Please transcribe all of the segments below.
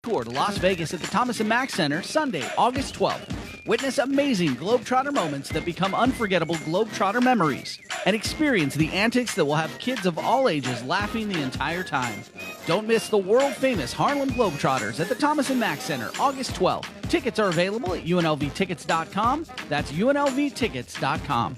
Tour to Las Vegas at the Thomas & Mack Center Sunday, August 12th. Witness amazing Globetrotter moments that become unforgettable Globetrotter memories. And experience the antics that will have kids of all ages laughing the entire time. Don't miss the world-famous Harlem Globetrotters at the Thomas & Mack Center, August 12th. Tickets are available at unlvtickets.com. That's unlvtickets.com.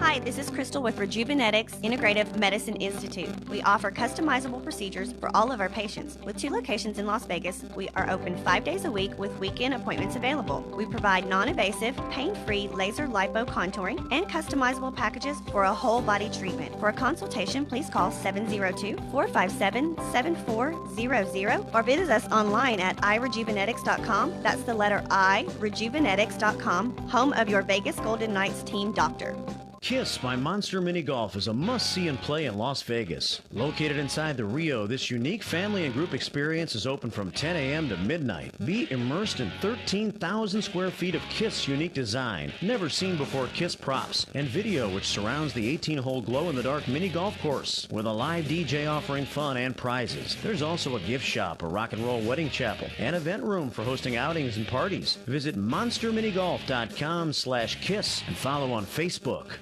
Hi, this is Crystal with Rejuvenetics Integrative Medicine Institute. We offer customizable procedures for all of our patients. With 2 locations in Las Vegas, we are open 5 days a week with weekend appointments available. We provide non-invasive, pain-free laser lipo contouring and customizable packages for a whole body treatment. For a consultation, please call 702-457-7400 or visit us online at irejuvenetics.com. That's the letter I, rejuvenetics.com, home of your Vegas Golden Knights team doctor. Kiss by Monster Mini Golf is a must-see and play in Las Vegas. Located inside the Rio, this unique family and group experience is open from 10 a.m. to midnight. Be immersed in 13,000 square feet of Kiss unique design, never seen before Kiss props, and video which surrounds the 18-hole glow-in-the-dark mini golf course with a live DJ offering fun and prizes. There's also a gift shop, a rock and roll wedding chapel, and event room for hosting outings and parties. Visit monsterminigolf.com/kiss and follow on Facebook.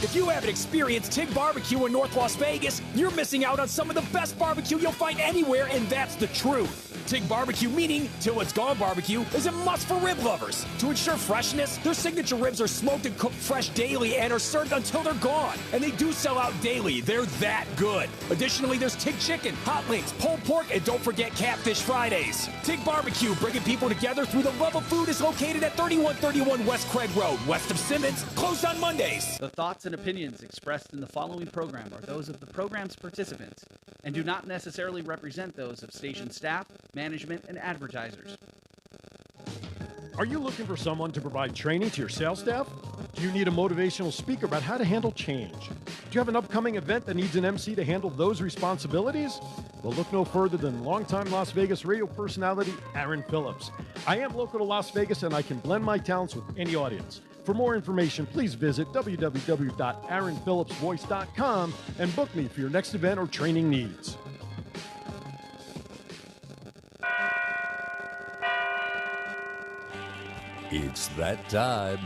If you haven't experienced TIG Barbecue in North Las Vegas, you're missing out on some of the best barbecue you'll find anywhere, and that's the truth. TIG Barbecue, meaning Till It's Gone Barbecue, is a must for rib lovers. To ensure freshness, their signature ribs are smoked and cooked fresh daily and are served until they're gone. And they do sell out daily. They're that good. Additionally, there's TIG Chicken, hot links, pulled pork, and don't forget Catfish Fridays. TIG Barbecue, bringing people together through the love of food, is located at 3131 West Craig Road, west of Simmons, closed on Mondays. The thoughts and opinions expressed in the following program are those of the program's participants and do not necessarily represent those of station staff, management, and advertisers. Are you looking for someone to provide training to your sales staff? Do you need a motivational speaker about how to handle change? Do you have an upcoming event that needs an MC to handle those responsibilities? Well, look no further than longtime Las Vegas radio personality Aaron Phillips. I am local to Las Vegas, and I can blend my talents with any audience. For more information, please visit www.aaronphillipsvoice.com and book me for your next event or training needs. It's that time.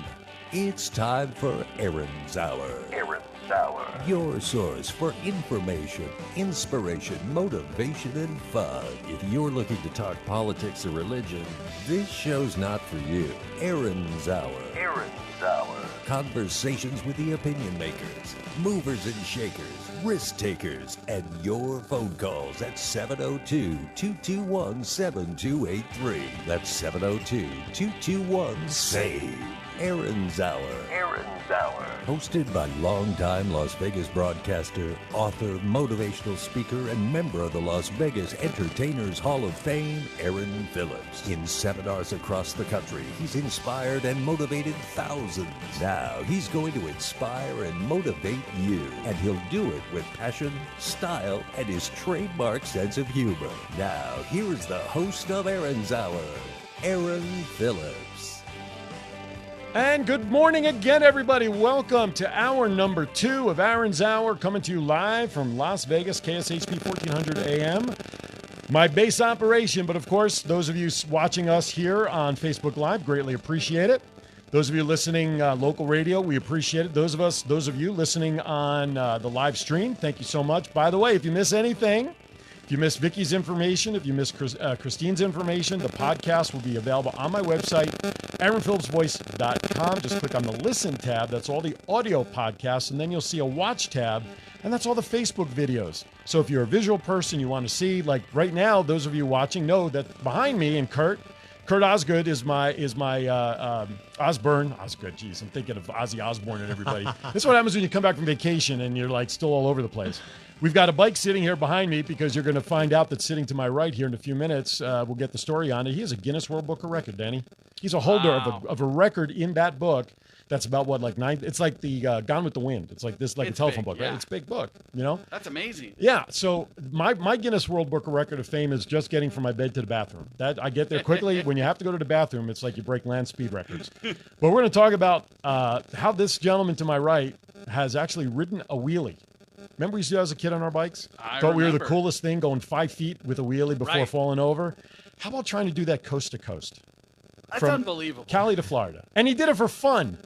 It's time for Aaron's Hour. Aaron's Hour. Your source for information, inspiration, motivation, and fun. If you're looking to talk politics or religion, this show's not for you. Aaron's Hour. Aaron's Hour. Conversations with the opinion makers, movers and shakers, risk takers, and your phone calls at 702-221-7283. That's 702-221-SAVE. Aaron's Hour. Aaron's Hour. Hosted by longtime Las Vegas broadcaster, author, motivational speaker, and member of the Las Vegas Entertainers Hall of Fame, Aaron Phillips. In seminars across the country, he's inspired and motivated thousands. Now he's going to inspire and motivate you, and he'll do it with passion, style, and his trademark sense of humor. Now, here's the host of Aaron's Hour, Aaron Phillips. And good morning again, everybody. Welcome to hour number 2 of Aaron's Hour, coming to you live from Las Vegas, KSHP 1400 AM. My base operation, but of course, those of you watching us here on Facebook Live, greatly appreciate it. Those of you listening local radio, we appreciate it. Those of you listening on the live stream, thank you so much. By the way, if you miss anything, if you missed Vicky's information, if you missed Christine's information, the podcast will be available on my website, aaronphillipsvoice.com. Just click on the Listen tab. That's all the audio podcasts, and then you'll see a Watch tab, and that's all the Facebook videos. So if you're a visual person, you want to see, like right now, those of you watching know that behind me, and Kurt Osgood is my Osburn. Osgood, geez, I'm thinking of Ozzy Osbourne and everybody. This is what happens when you come back from vacation and you're like still all over the place. We've got a bike sitting here behind me because you're going to find out that sitting to my right here in a few minutes, we'll get the story on it. He has a Guinness World Book of Record, Danny. He's a holder of a record in that book. That's about what, like 9? It's like the Gone with the Wind. It's like this, like it's a telephone book, right? It's a big book, you know? That's amazing. Yeah. So my Guinness World Book of Record of Fame is just getting from my bed to the bathroom. That I get there quickly. When you have to go to the bathroom, it's like you break land speed records. But we're going to talk about how this gentleman to my right has actually ridden a wheelie. Remember we used to do as a kid on our bikes? I Thought we were the remember. coolest thing, going 5 feet with a wheelie before Right. falling over. How about trying to do that coast to coast? That's From unbelievable. Cali to Florida. And he did it for fun,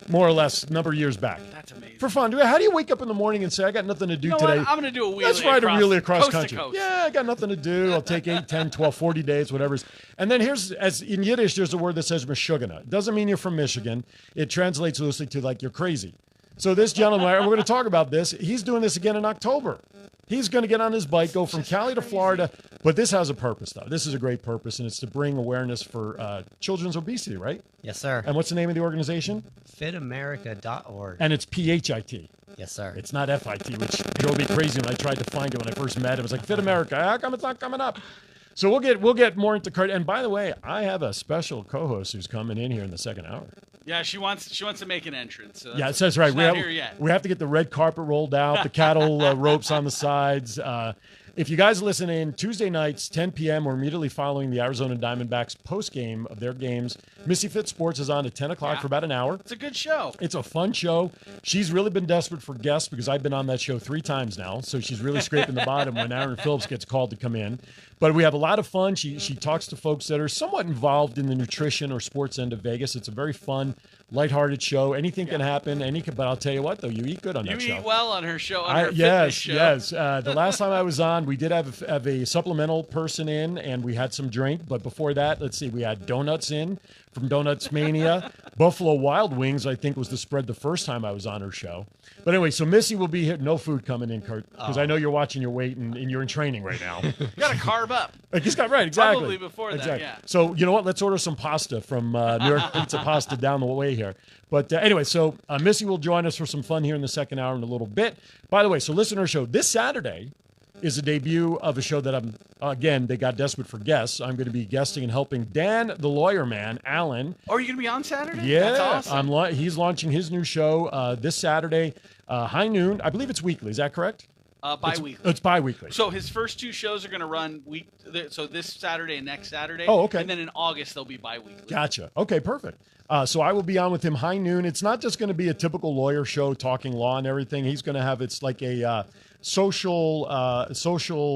more or less, a number of years back. That's amazing. For fun. How do you wake up in the morning and say, I got nothing to do You know today? what? I'm going to do a wheelie. Let's ride a wheelie across coast country. To coast. Yeah, I got nothing to do. I'll take 8, 10, 12, 40 days, whatever. And then here's, as in Yiddish, there's a word that says Michigana. It doesn't mean you're from Michigan. It translates loosely to like you're crazy. So this gentleman, and we're going to talk about this, he's doing this again in October. He's going to get on his bike, go from Cali to Florida. But this has a purpose, though. This is a great purpose, and it's to bring awareness for children's obesity, right? Yes, sir. And what's the name of the organization? FitAmerica.org. And it's PHIT. Yes, sir. It's not FIT, which drove me crazy when I tried to find it when I first met him. It was like, Fit America. How come it's not coming up? So we'll get more into card. And by the way, I have a special co-host who's coming in here in the second hour. Yeah, she wants to make an entrance. So Yeah, it says right. She's not here yet. We have to get the red carpet rolled out, the cattle ropes on the sides. If you guys listen in Tuesday nights, 10 p.m., we're immediately following the Arizona Diamondbacks post-game of their games. Missy Fit Sports is on at 10 o'clock for about an hour. It's a good show. It's a fun show. She's really been desperate for guests because I've been on that show 3 times now. So she's really scraping the bottom when Aaron Phillips gets called to come in. But we have a lot of fun. She talks to folks that are somewhat involved in the nutrition or sports end of Vegas. It's a very fun, lighthearted show. Anything can happen. But I'll tell you what, though, you eat good on that show. You eat well on her show, on her fitness Yes, show. yes. The last time I was on, we did have a supplemental person in, and we had some drink. But before that, let's see, we had donuts in from Donuts Mania. Buffalo Wild Wings, I think, was the spread the first time I was on her show. But anyway, so Missy will be here. No food coming in, Kurt, because I know you're watching your weight and you're in training right now. You got to carve up. He's got right, exactly. Probably before that, yeah. So you know what? Let's order some pasta from New York Pizza Pasta down the way here. But anyway, so Missy will join us for some fun here in the second hour in a little bit. By the way, so listener show this Saturday is a debut of a show that they got desperate for guests. I'm going to be guesting and helping Dan, the lawyer man, Alan. Oh, are you going to be on Saturday? Yeah, That's awesome. He's launching his new show this Saturday, high noon. I believe it's weekly. Is that correct? Bi-weekly. It's bi-weekly. So his first 2 shows are going to run so this Saturday and next Saturday. Oh, okay. And then in August they'll be bi-weekly. Gotcha. Okay, perfect. So I will be on with him high noon. It's not just going to be a typical lawyer show talking law and everything. He's going to have, it's like a social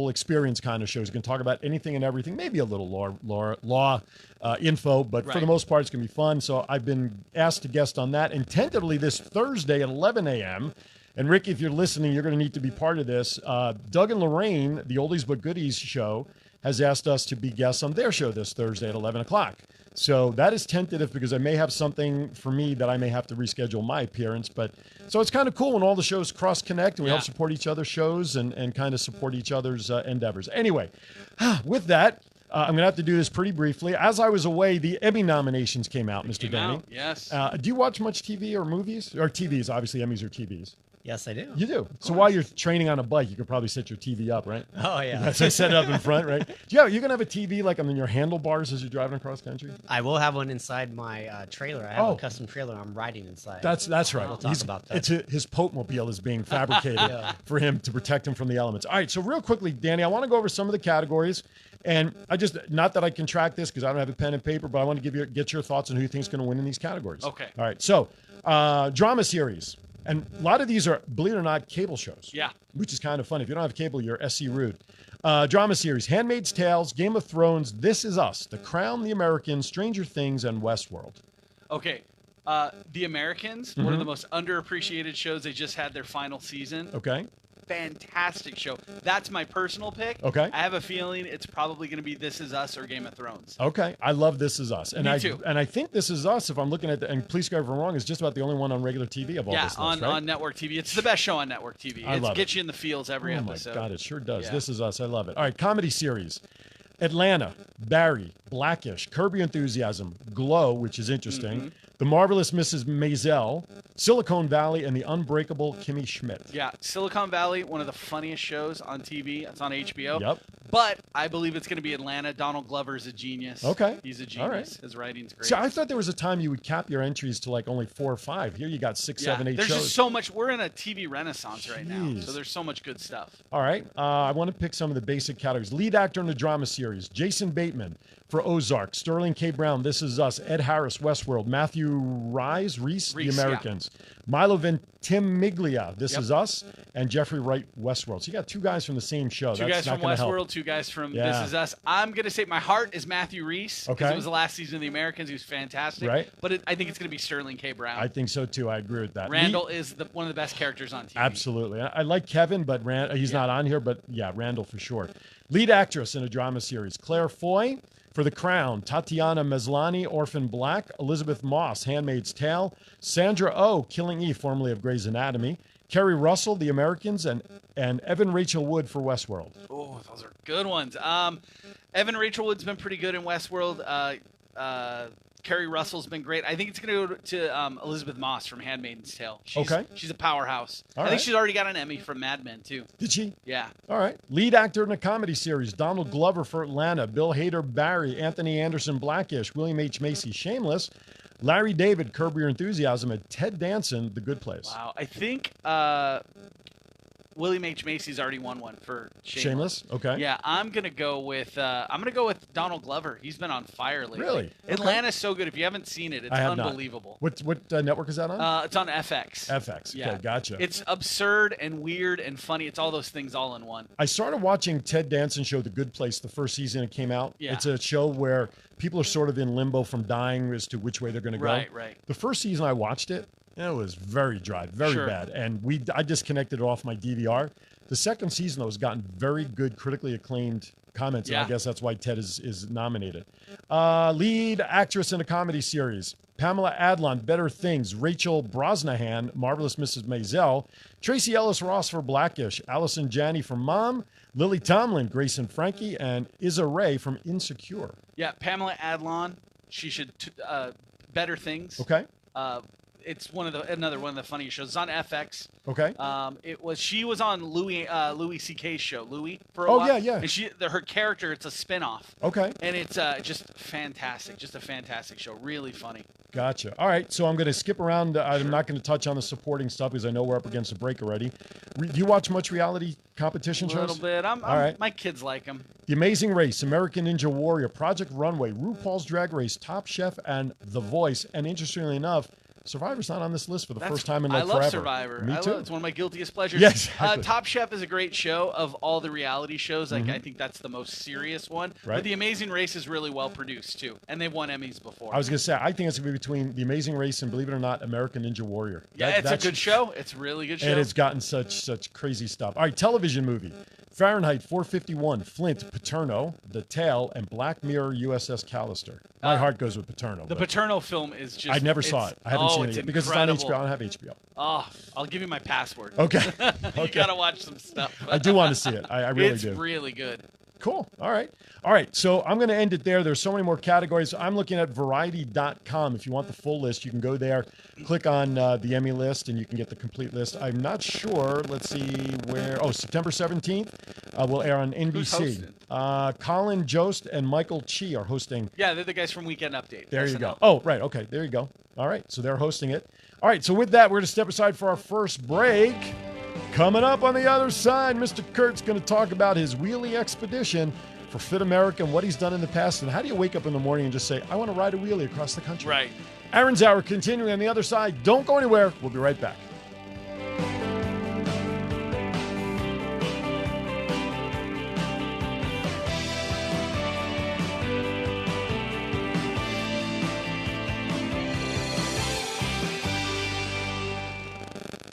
experience kind of show. He's going to talk about anything and everything, maybe a little law info, but for the most part, it's going to be fun. So I've been asked to guest on that. And tentatively this Thursday at 11 a.m., and Ricky, if you're listening, you're going to need to be part of this. Doug and Lorraine, the Oldies But Goodies show, has asked us to be guests on their show this Thursday at 11 o'clock. So that is tentative because I may have something for me that I may have to reschedule my appearance. But so it's kind of cool when all the shows cross-connect and we help support each other's shows and kind of support each other's endeavors. Anyway, with that, I'm going to have to do this pretty briefly. As I was away, the Emmy nominations came out, Mr. Danny. Yes. Do you watch much TV or movies? Or TVs, obviously. Emmys are TVs. Yes, I do. You do. So while you're training on a bike, you could probably set your TV up, right? Oh, yeah. So set it up in front, right? Yeah, you're going to have a TV like on your handlebars as you're driving across country? I will have one inside my trailer. I have a custom trailer I'm riding inside. That's right. We'll talk about that. His Pope-mobile is being fabricated for him to protect him from the elements. All right, so real quickly, Danny, I want to go over some of the categories. And not that I can track this because I don't have a pen and paper, but I want to get your thoughts on who you think is going to win in these categories. Okay. All right, so drama series. And a lot of these are, believe it or not, cable shows. Yeah. Which is kind of fun. If you don't have cable, you're SC rude. Drama series, Handmaid's Tales, Game of Thrones, This Is Us, The Crown, The Americans, Stranger Things, and Westworld. Okay. The Americans, one of the most underappreciated shows. They just had their final season. Okay. Fantastic show. That's my personal pick. Okay. I have a feeling it's probably going to be This Is Us or Game of Thrones. Okay. I love This Is Us. And Me too. And I think This Is Us, if I'm looking at and please correct me if I'm wrong, is just about the only one on regular TV of all this list, right? on network TV. It's the best show on network TV. It gets you in the feels every episode. Oh, my God. It sure does. Yeah. This Is Us. I love it. All right. Comedy series. Atlanta, Barry, Blackish, Curb Your Enthusiasm, Glow, which is interesting, The Marvelous Mrs. Maisel, Silicon Valley, and The Unbreakable Kimmy Schmidt. Yeah, Silicon Valley, one of the funniest shows on TV. It's on HBO. Yep. But I believe it's going to be Atlanta. Donald Glover's a genius. Okay. He's a genius. All right. His writing's great. See, I thought there was a time you would cap your entries to like only 4 or 5. Here you got 6, 7, 8 there's shows. just so much. We're in a TV renaissance right now. Jeez. So there's so much good stuff. All right. I want to pick some of the basic categories. Lead actor in a drama series, Jason Bateman for Ozark, Sterling K. Brown, This Is Us, Ed Harris, Westworld, Matthew Reese, The Americans, Milo Tim Miglia, This Is Us, and Jeffrey Wright, Westworld. So you got two guys from the same show. Two guys from Westworld, two guys from This Is Us. I'm going to say my heart is Matthew Reese, because it was the last season of The Americans. He was fantastic. Right. But I think it's going to be Sterling K. Brown. I think so, too. I agree with that. Randall is one of the best characters on TV. Absolutely. I like Kevin, but he's not on here. But, yeah, Randall for sure. Lead actress in a drama series, Claire Foy for The Crown, Tatiana Maslany, Orphan Black, Elizabeth Moss, Handmaid's Tale, Sandra Oh, Killing Eve, formerly of Grey's Anatomy, Kerry Russell, The Americans, and Evan Rachel Wood for Westworld. Oh, those are good ones. Evan Rachel Wood's been pretty good in Westworld. Kerry Russell's been great. I think it's going to go to Elizabeth Moss from Handmaid's Tale. She's a powerhouse. I think she's already got an Emmy from Mad Men, too. Did she? Yeah. All right. Lead actor in a comedy series, Donald Glover for Atlanta, Bill Hader, Barry, Anthony Anderson, Blackish, William H. Macy, Shameless, Larry David, Curb Your Enthusiasm, and Ted Danson, The Good Place. Wow. I think William H. Macy's already won one for Shameless. Okay. Yeah, I'm gonna go with Donald Glover. He's been on fire lately. Really? Atlanta's so good. If you haven't seen it, it's unbelievable. What network is that on? It's on FX. FX. Yeah. Okay, gotcha. It's absurd and weird and funny. It's all those things all in one. I started watching Ted Danson show The Good Place the first season it came out. Yeah. It's a show where people are sort of in limbo from dying as to which way they're going to go. Right. The first season I watched it was very dry, very bad. And I disconnected it off my DVR. The second season, though, has gotten very good, critically acclaimed comments, and I guess that's why Ted is nominated. Lead actress in a comedy series, Pamela Adlon, Better Things, Rachel Brosnahan, Marvelous Mrs. Maisel, Tracy Ellis Ross for Blackish, Allison Janney from Mom, Lily Tomlin, Grace and Frankie, and Issa Rae from Insecure. Yeah, Pamela Adlon. She should Better Things. Okay. It's another one of the funniest shows. It's on FX. Okay. She was on Louis C.K.'s show, Louis, for a while. Yeah. And her character, it's a spinoff. Okay. And it's just fantastic. Just a fantastic show. Really funny. Gotcha. All right, so I'm going to skip around. I'm not going to touch on the supporting stuff because I know we're up against a break already. Do you watch much reality competition shows? A little bit. All right. My kids like them. The Amazing Race, American Ninja Warrior, Project Runway, RuPaul's Drag Race, Top Chef, and The Voice. And interestingly enough, Survivor's not on this list for the first time in forever. I love Survivor. Me too. It's one of my guiltiest pleasures. Yes, exactly. Top Chef is a great show of all the reality shows. I think that's the most serious one. Right. But The Amazing Race is really well produced too, and they've won Emmys before. I was going to say, I think it's going to be between The Amazing Race and, believe it or not, American Ninja Warrior. Yeah, it's a good show. It's a really good show. And it's gotten such crazy stuff. All right, television movie. Fahrenheit 451, Flint, Paterno, The Tale, and Black Mirror USS Callister. My heart goes with Paterno. The Paterno film is just... I never saw it. I haven't seen it yet because it's on HBO. I don't have HBO. Oh, I'll give you my password. Okay. You got to watch some stuff. I do want to see it. I really do. It's really good. Cool. All right. So I'm going to end it there. There's so many more categories. I'm looking at variety.com. If you want the full list, you can go there, click on the Emmy list, and you can get the complete list. I'm not sure. Let's see where. Oh, September 17th will air on NBC. Who's hosting? Colin Jost and Michael Chi are hosting. Yeah, they're the guys from Weekend Update. There you go. Oh, right. Okay. There you go. All right. So they're hosting it. All right. So with that, we're going to step aside for our first break. Coming up on the other side, Mr. Kurt's going to talk about his wheelie expedition for Fit America and what he's done in the past. And how do you wake up in the morning and just say, I want to ride a wheelie across the country? Right. Aaron's Hour continuing on the other side. Don't go anywhere. We'll be right back.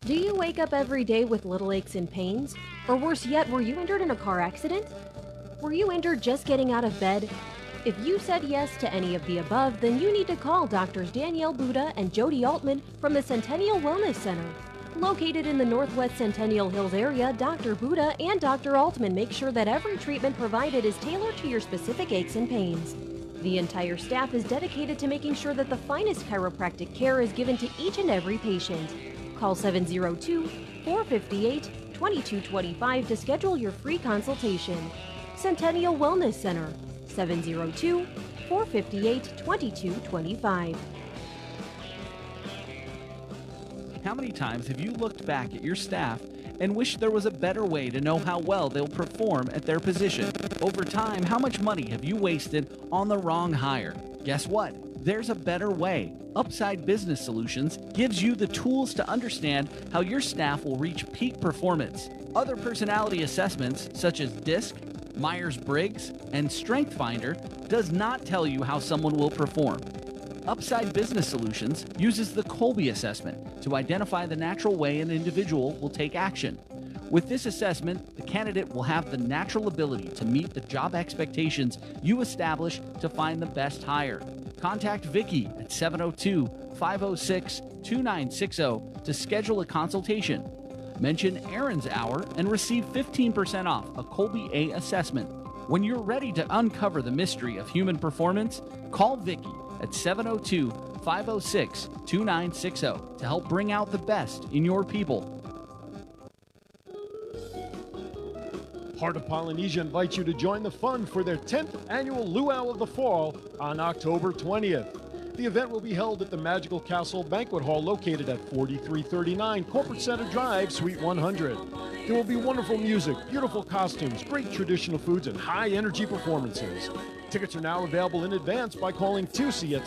Do you wake up every day with little aches and pains? Or worse yet, were you injured in a car accident? Were you injured just getting out of bed? If you said yes to any of the above, then you need to call Doctors Danielle Buddha and Jody Altman from the Centennial Wellness Center. Located in the Northwest Centennial Hills area, Dr. Buddha and Dr. Altman make sure that every treatment provided is tailored to your specific aches and pains. The entire staff is dedicated to making sure that the finest chiropractic care is given to each and every patient. Call 702-458-2225 to schedule your free consultation. Centennial Wellness Center, 702-458-2225. How many times have you looked back at your staff and wished there was a better way to know how well they'll perform at their position? Over time, how much money have you wasted on the wrong hire? Guess what? There's a better way. Upside Business Solutions gives you the tools to understand how your staff will reach peak performance. Other personality assessments, such as DISC, Myers-Briggs, and StrengthsFinder, does not tell you how someone will perform. Upside Business Solutions uses the Colby assessment to identify the natural way an individual will take action. With this assessment, the candidate will have the natural ability to meet the job expectations you establish to find the best hire. Contact Vicki at 702-506-2960 to schedule a consultation. Mention Aaron's Hour and receive 15% off a Colby A assessment. When you're ready to uncover the mystery of human performance, call Vicki at 702-506-2960 to help bring out the best in your people. Heart of Polynesia invites you to join the fun for their 10th annual Luau of the Fall on October 20th. The event will be held at the Magical Castle Banquet Hall located at 4339 Corporate Center Drive, Suite 100. There will be wonderful music, beautiful costumes, great traditional foods, and high-energy performances. Tickets are now available in advance by calling Tusi at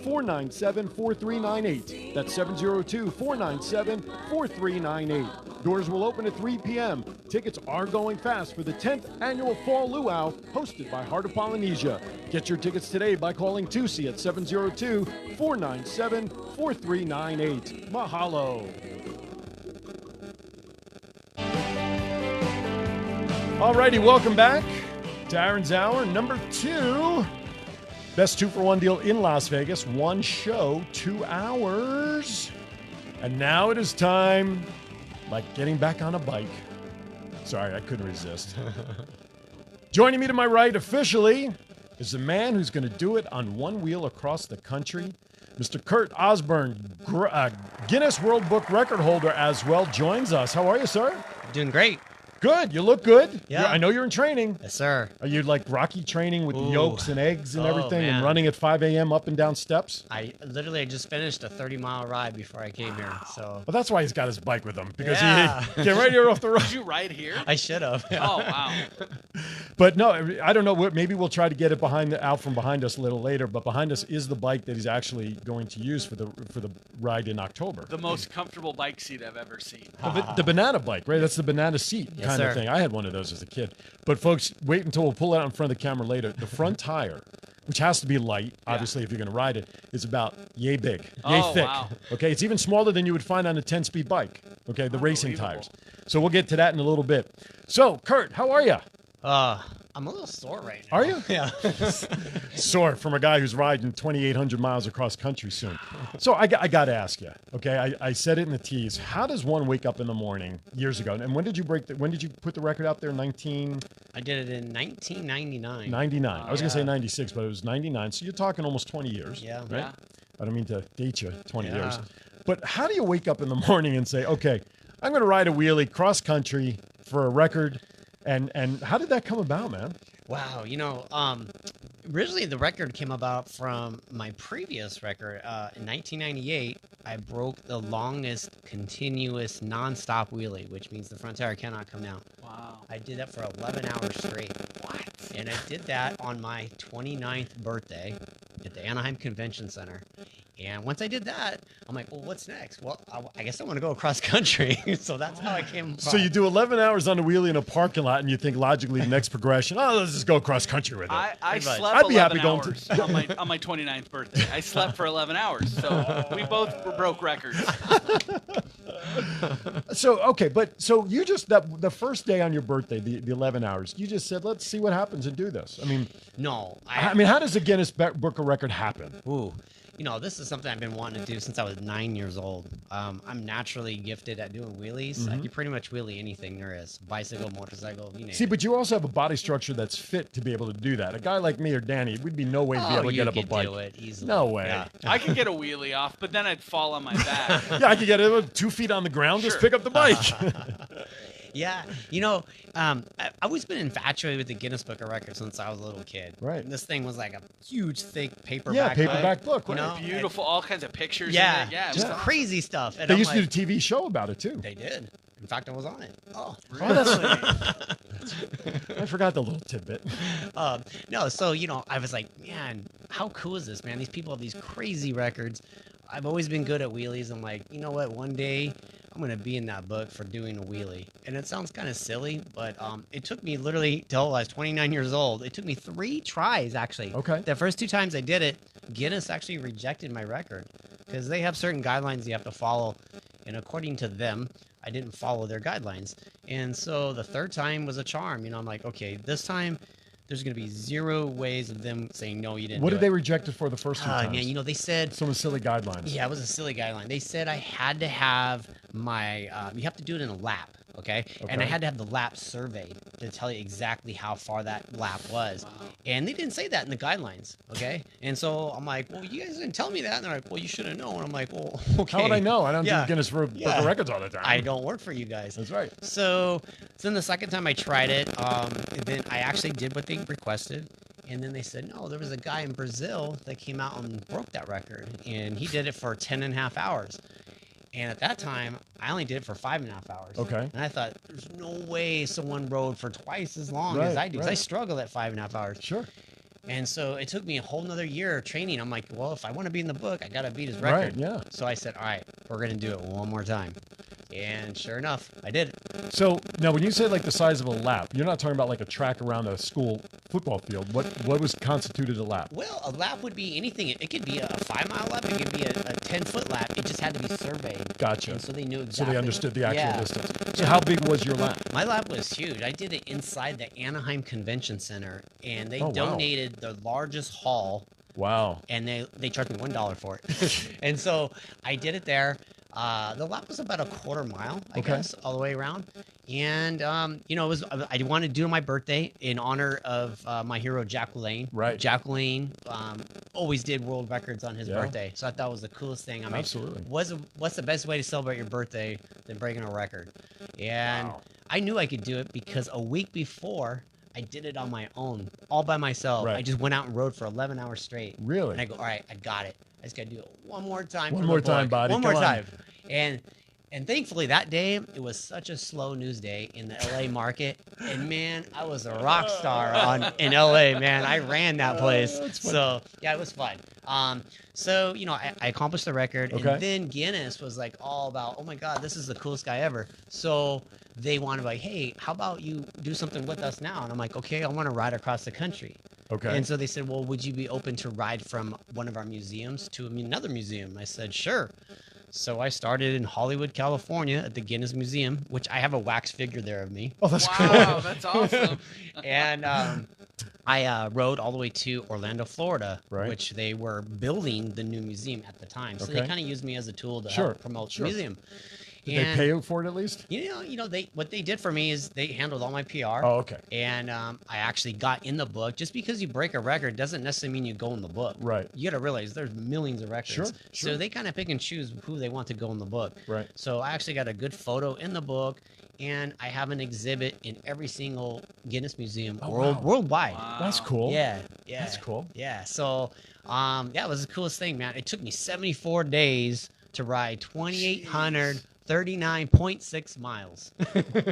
702-497-4398. That's 702-497-4398. Doors will open at 3 p.m. Tickets are going fast for the 10th annual Fall Luau hosted by Heart of Polynesia. Get your tickets today by calling Tusi at 702-497-4398. Mahalo. Alrighty, welcome back to Aaron's Hour, number 2. Best 2-for-1 deal in Las Vegas. One show, 2 hours. And now it is time, like getting back on a bike. Sorry, I couldn't resist. Joining me to my right officially is the man who's going to do it on one wheel across the country. Mr. Kurt Osburn, Guinness World Book Record holder as well, joins us. How are you, sir? Doing great. Good. You look good. Yeah. I know you're in training. Yes, sir. Are you like Rocky training with yolks and eggs and everything man. and running at 5 a.m. up and down steps? I just finished a 30-mile ride before I came here. So Well, that's why he's got his bike with him, because Yeah. he came right here off the road. Did you ride here? I should have. Oh, wow. But no, I don't know. Maybe we'll try to get it out from behind us a little later. But behind us is the bike that he's actually going to use for the ride in October. The most comfortable bike seat I've ever seen. The banana bike, right? That's the banana seat Yes, kind sir. of thing. I had one of those as a kid. But folks, wait until we'll pull it out in front of the camera later. The front tire, which has to be light, obviously, if you're going to ride it, is about yay big, yay thick. Wow. Okay, it's even smaller than you would find on a 10-speed bike. Okay, the racing tires. So we'll get to that in a little bit. So, Kurt, how are you? I'm a little sore right now. Are you? Yeah. Sore from a guy who's riding 2,800 miles across country soon. So I got to ask you, okay? I said it in the tease. How does one wake up in the morning years ago? And when did you put the record out there? I did it in 1999. 99. I was going to say 96, but it was 99. So you're talking almost 20 years. Yeah. Right? Yeah. I don't mean to date you 20 Yeah. years. But how do you wake up in the morning and say, okay, I'm going to ride a wheelie cross country for a record? And how did that come about, man? Wow. Originally the record came about from my previous record. In 1998, I broke the longest continuous nonstop wheelie, which means the front tire cannot come down. Wow. I did that for 11 hours straight. What? And I did that on my 29th birthday at the Anaheim Convention Center. And once I did that, I'm like, well, what's next? Well, I guess I want to go across country. So that's how I came about. So you do 11 hours on a wheelie in a parking lot, and you think logically the next progression, let's just go cross country with it. I slept I'd be 11 happy going hours on my 29th birthday. I slept for 11 hours, so we both broke records. So, okay, so you just, the first day on your birthday, the 11 hours, you just said, let's see what happens and do this. I mean, No. I mean, how does a Guinness Book of Record happen? Ooh. This is something I've been wanting to do since I was 9 years old. I'm naturally gifted at doing wheelies. I can pretty much wheelie anything there is. Bicycle, motorcycle, you name See, it. but you also have a body structure that's fit to be able to do that. A guy like me or Danny, we'd be no way to be able to get up a bike. You could do it easily. No way. Yeah. I could get a wheelie off, but then I'd fall on my back. Yeah, I could get it 2 feet on the ground, just pick up the bike. Yeah, I've always been infatuated with the Guinness Book of Records since I was a little kid. Right. And this thing was like a huge, thick paperback. paperback book, right. Beautiful, all kinds of pictures Yeah, in it. Yeah, just crazy stuff. And They I'm used like, to do a TV show about it, too. They did. In fact, I was on it. Oh, I forgot the little tidbit. No, so, I was like, man, how cool is this, man? These people have these crazy records. I've always been good at wheelies. I'm like, you know what? One day I'm going to be in that book for doing a wheelie. And it sounds kind of silly, but it took me literally till I was 29 years old. It took me 3 tries, actually. Okay. The first 2 times I did it, Guinness actually rejected my record because they have certain guidelines you have to follow. And according to them, I didn't follow their guidelines. And so the 3rd time was a charm. I'm like, okay, this time there's going to be 0 ways of them saying, no, you didn't What do did it. they reject it for the first 2 times? Man, they said... Some silly guidelines. Yeah, it was a silly guideline. They said I had to have my... you have to do it in a lap, okay? And I had to have the lap surveyed to tell you exactly how far that lap was. Wow. And they didn't say that in the guidelines, okay? And so I'm like, well, you guys didn't tell me that. And they're like, well, you should have known. I'm like, well, okay. How would I know? I don't do Guinness World Records all the time. I don't work for you guys. That's right. So then the second time I tried it, then I actually did what they requested. And then they said, no, there was a guy in Brazil that came out and broke that record. And he did it for 10.5 hours. And at that time, I only did it for 5.5 hours. Okay. And I thought, there's no way someone rode for twice as long as I do. Because I struggle at 5.5 hours. Sure. And so it took me a whole nother year of training. I'm like, well, if I want to be in the book, I got to beat his record. Right, yeah. So I said, all right, we're going to do it one more time. And sure enough, I did it. So now when you say like the size of a lap, you're not talking about like a track around a school football field. What was constituted a lap? Well, a lap would be anything. It could be a 5-mile lap. It could be a 10-foot lap. It just had to be surveyed. Gotcha. And so they knew exactly. So they understood the actual distance. So Yeah. how big was your lap? My lap was huge. I did it inside the Anaheim Convention Center, and they Oh, wow. donated the largest hall, Wow. and they charged me $1 for it. And so I did it there. The lap was about a 1/4 mile, I guess, all the way around. And, it was, I wanted to do it on my birthday in honor of my hero, Jack LaLanne. Right. Jack LaLanne always did world records on his birthday. So I thought it was the coolest thing. I mean, Absolutely. What's the best way to celebrate your birthday than breaking a record? And I knew I could do it because a week before, I did it on my own, all by myself. Right. I just went out and rode for 11 hours straight. Really? And I go, all right, I got it. I just got to do it one more time. One for more the time, book. buddy. One more Come on. time. And thankfully that day, it was such a slow news day in the LA market. And man, I was a rock star in LA, man. I ran that place. So yeah, it was fun. So, I accomplished the record. Okay. And then Guinness was like all about, oh my God, this is the coolest guy ever. So they wanted like, hey, how about you do something with us now? And I'm like, okay, I want to ride across the country. Okay. And so they said, well, would you be open to ride from one of our museums to another museum? I said, sure. So I started in Hollywood, California at the Guinness Museum, which I have a wax figure there of me. Oh, that's cool. Wow, that's awesome. And I rode all the way to Orlando, Florida, Right. which they were building the new museum at the time. So they Okay. kind of used me as a tool to Sure, help promote sure. the museum. Did they pay you for it at least? What they did for me is they handled all my PR. Oh, okay. And I actually got in the book. Just because you break a record doesn't necessarily mean you go in the book. Right. You got to realize there's millions of records. Sure. So they kind of pick and choose who they want to go in the book. Right. So I actually got a good photo in the book, and I have an exhibit in every single Guinness museum wow. worldwide. That's cool. Yeah. That's cool. Yeah. So it was the coolest thing, man. It took me 74 days to ride 2,839.6 miles.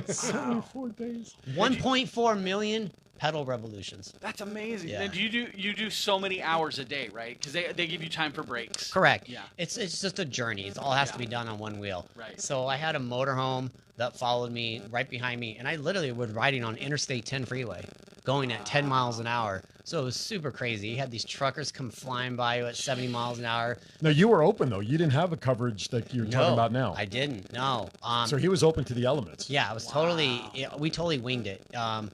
74 days. 1.4 million pedal revolutions. That's amazing. Yeah. And you do so many hours a day, right? Because they give you time for breaks. Correct. Yeah. It's just a journey. It all has to be done on one wheel. Right. So I had a motorhome that followed me right behind me, and I literally was riding on Interstate 10 freeway, going at 10 miles an hour. So it was super crazy. You had these truckers come flying by you at 70 miles an hour. Now you were open though. You didn't have a coverage that you're talking about now. I didn't. No. So he was open to the elements. Yeah, I was we totally winged it. And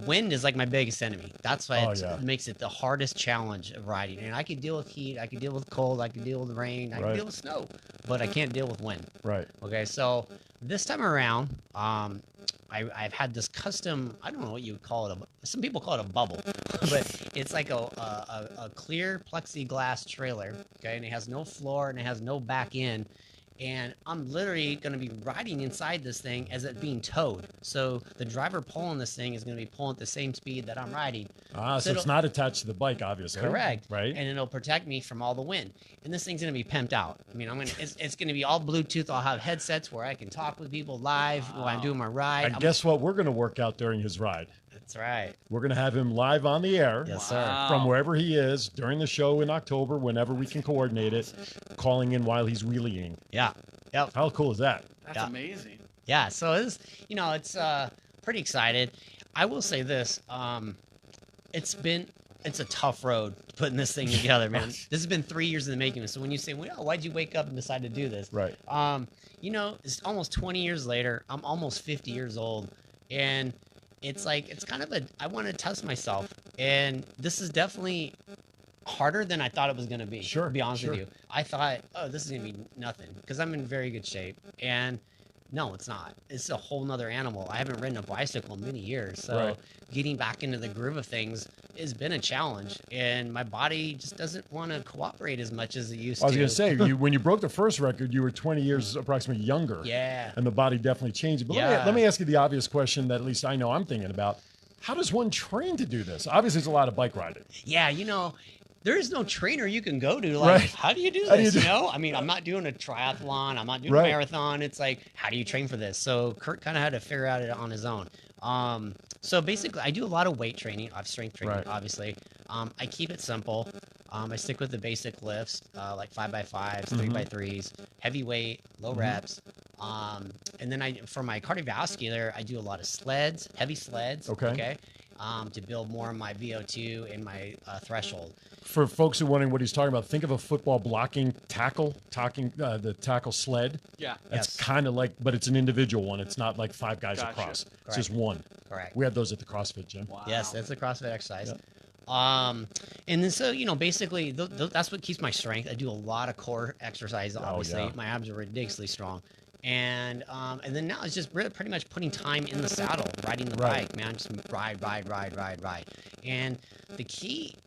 wind is like my biggest enemy. That's why it makes it the hardest challenge of riding. And I could deal with heat, I could deal with cold, I could deal with rain, I could deal with snow, but I can't deal with wind. Right. Okay, so this time around, I've had this custom, I don't know what you would call it. Some people call it a bubble, but it's like a clear plexiglass trailer. Okay, and it has no floor and it has no back end. and I'm literally going to be riding inside this thing as it being towed. So the driver pulling this thing is going to be pulling at the same speed that I'm riding. So it's not attached to the bike, obviously. Correct. Right. And it'll protect me from all the wind. And this thing's going to be pimped out. I mean, it's going to be all Bluetooth. I'll have headsets where I can talk with people live while I'm doing my ride. And guess what we're going to work out during his ride? That's right. We're going to have him live on the air. Yes, sir. From wherever he is during the show in October, whenever we can coordinate it, calling in while he's wheeling. Yeah. Yep. How cool is that? That's amazing. Yeah. So it's pretty excited. I will say this. It's a tough road putting this thing together, man. This has been 3 years in the making. So when you say, well, why'd you wake up and decide to do this? Right. It's almost 20 years later. I'm almost 50 years old. And it's kind of I want to test myself. And this is definitely harder than I thought it was going to be. Sure. To be honest with you. I thought, this is going to be nothing because I'm in very good shape. And no, it's not. It's a whole nother animal. I haven't ridden a bicycle in many years. So getting back into the groove of things has been a challenge. And my body just doesn't want to cooperate as much as it used to. I was going to say, when you broke the first record, you were 20 years approximately younger. Yeah. And the body definitely changed. But let me ask you the obvious question that at least I know I'm thinking about. How does one train to do this? Obviously, it's a lot of bike riding. Yeah, there is no trainer you can go to. How do you do this? I mean, I'm not doing a triathlon. I'm not doing a marathon. It's like, how do you train for this? So Kurt kind of had to figure out it on his own. So basically, I do a lot of weight training. I have strength training, obviously. I keep it simple. I stick with the basic lifts, like 5x5s, 3x3s, heavy weight, low reps. And then for my cardiovascular, I do a lot of sleds, heavy sleds. Okay. To build more of my VO2 and my threshold. For folks who are wondering what he's talking about, think of a football blocking tackle, the tackle sled. Yeah. That's kind of like, but it's an individual one. It's not like 5 guys across. It's just one. Correct. We have those at the CrossFit gym. Wow. Yes, that's a CrossFit exercise. Yep. And then so, basically that's what keeps my strength. I do a lot of core exercise, obviously. My abs are ridiculously strong. And then now it's just pretty much putting time in the saddle, riding the bike, man. Just ride. And the key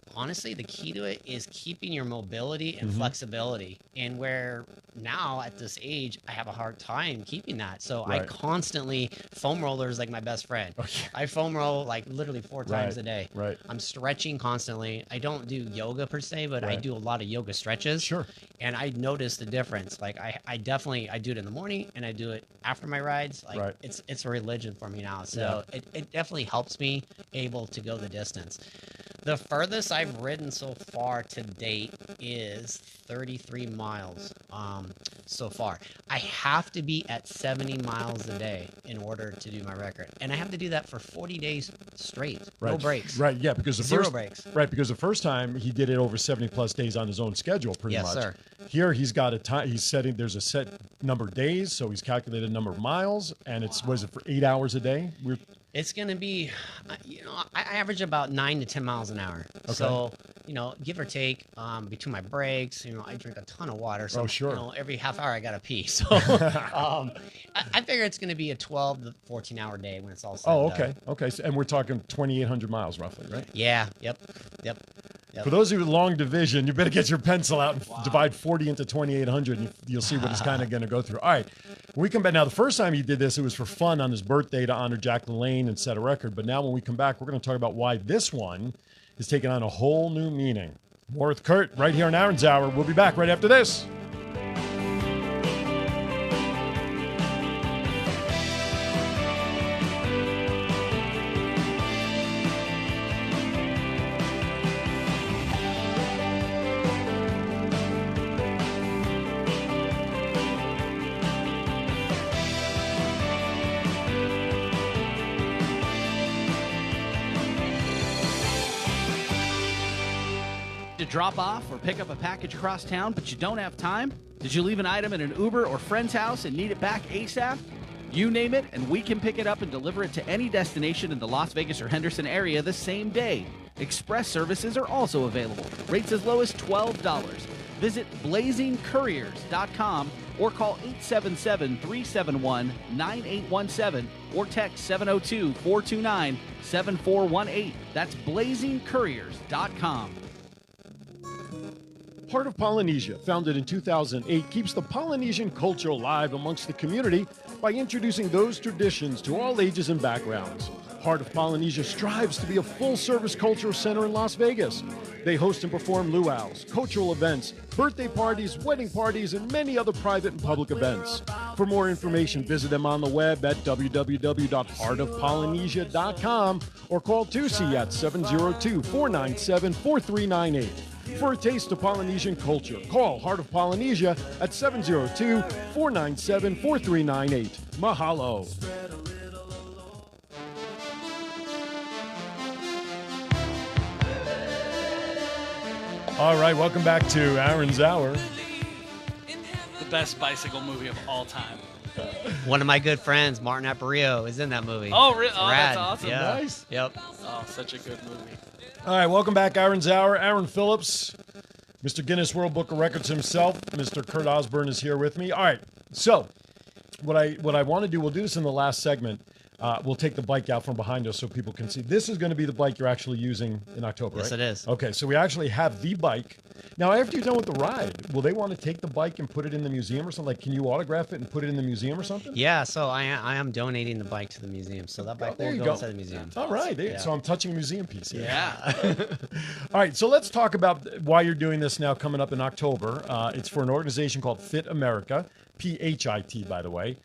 to it is keeping your mobility and flexibility. And where now at this age, I have a hard time keeping that. So I constantly, foam roller is like my best friend. I foam roll like literally 4 times a day. I'm stretching constantly. I don't do yoga per se, but I do a lot of yoga stretches. Sure. And I noticed the difference. Like I do it in the morning and I do it after my rides. Like it's a religion for me now. So it definitely helps me able to go the distance. The furthest I've ridden so far to date is 33 miles so far. I have to be at 70 miles a day in order to do my record. And I have to do that for 40 days straight. No breaks. Right, yeah, because Zero breaks. Right, because the first time he did it over 70 plus days on his own schedule pretty much. Yes, sir. Here he's got a time, there's a set number of days, so he's calculated number of miles, and was it for 8 hours a day? It's going to be, I average about 9 to 10 miles an hour. Okay. So, give or take, between my breaks, I drink a ton of water. So, every half hour I got to pee. So, I figure it's going to be a 12 to 14 hour day when it's all said and done. Okay. So, and we're talking 2,800 miles roughly, right? Yeah. Yep. For those of you with long division, you better get your pencil out and divide 40 into 2,800, and you'll see what it's kind of going to go through. All right. When we come back, now the first time he did this, it was for fun on his birthday to honor Jack LaLanne and set a record. But now when we come back, we're going to talk about why this one is taking on a whole new meaning. More with Kurt right here on Aaron's Hour. We'll be back right after this. Drop off or pick up a package across town, but you don't have time? Did you leave an item at an Uber or friend's house and need it back ASAP? You name it, and we can pick it up and deliver it to any destination in the Las Vegas or Henderson area the same day. Express services are also available. Rates as low as $12. Visit blazingcouriers.com or call 877-371-9817 or text 702-429-7418. That's blazingcouriers.com. Heart of Polynesia, founded in 2008, keeps the Polynesian culture alive amongst the community by introducing those traditions to all ages and backgrounds. Heart of Polynesia strives to be a full-service cultural center in Las Vegas. They host and perform luau's, cultural events, birthday parties, wedding parties, and many other private and public events. For more information, visit them on the web at www.heartofpolynesia.com or call Tusi at 702-497-4398. For a taste of Polynesian culture, call Heart of Polynesia at 702-497-4398. Mahalo. All right, welcome back to Aaron's Hour. The best bicycle movie of all time. One of my good friends, Martin Aparicio, is in that movie. Oh, really? Oh, Rad. that's awesome. Yeah. Nice. Yep. Oh, such a good movie. All right, welcome back, Aaron's Hour. Aaron Phillips, Mr. Guinness World Book of Records himself. Mr. Kurt Osburn is here with me. All right, so what I want to do, we'll do this in the last segment. We'll take the bike out from behind us so people can see. This is going to be the bike you're actually using in October, Yes, right? it is. Okay, so we actually have the bike. Now, after you're done with the ride, will they want to take the bike and put it in the museum or something? Like, can you autograph it and put it in the museum or something? Yeah, so I am donating the bike to the museum. So that bike there will you go go. inside the museum. All right, Yeah. so I'm touching a museum piece here. Yeah. All right, so let's talk about why you're doing this now coming up in October. It's for an organization called Fit America, PHIT, by the way.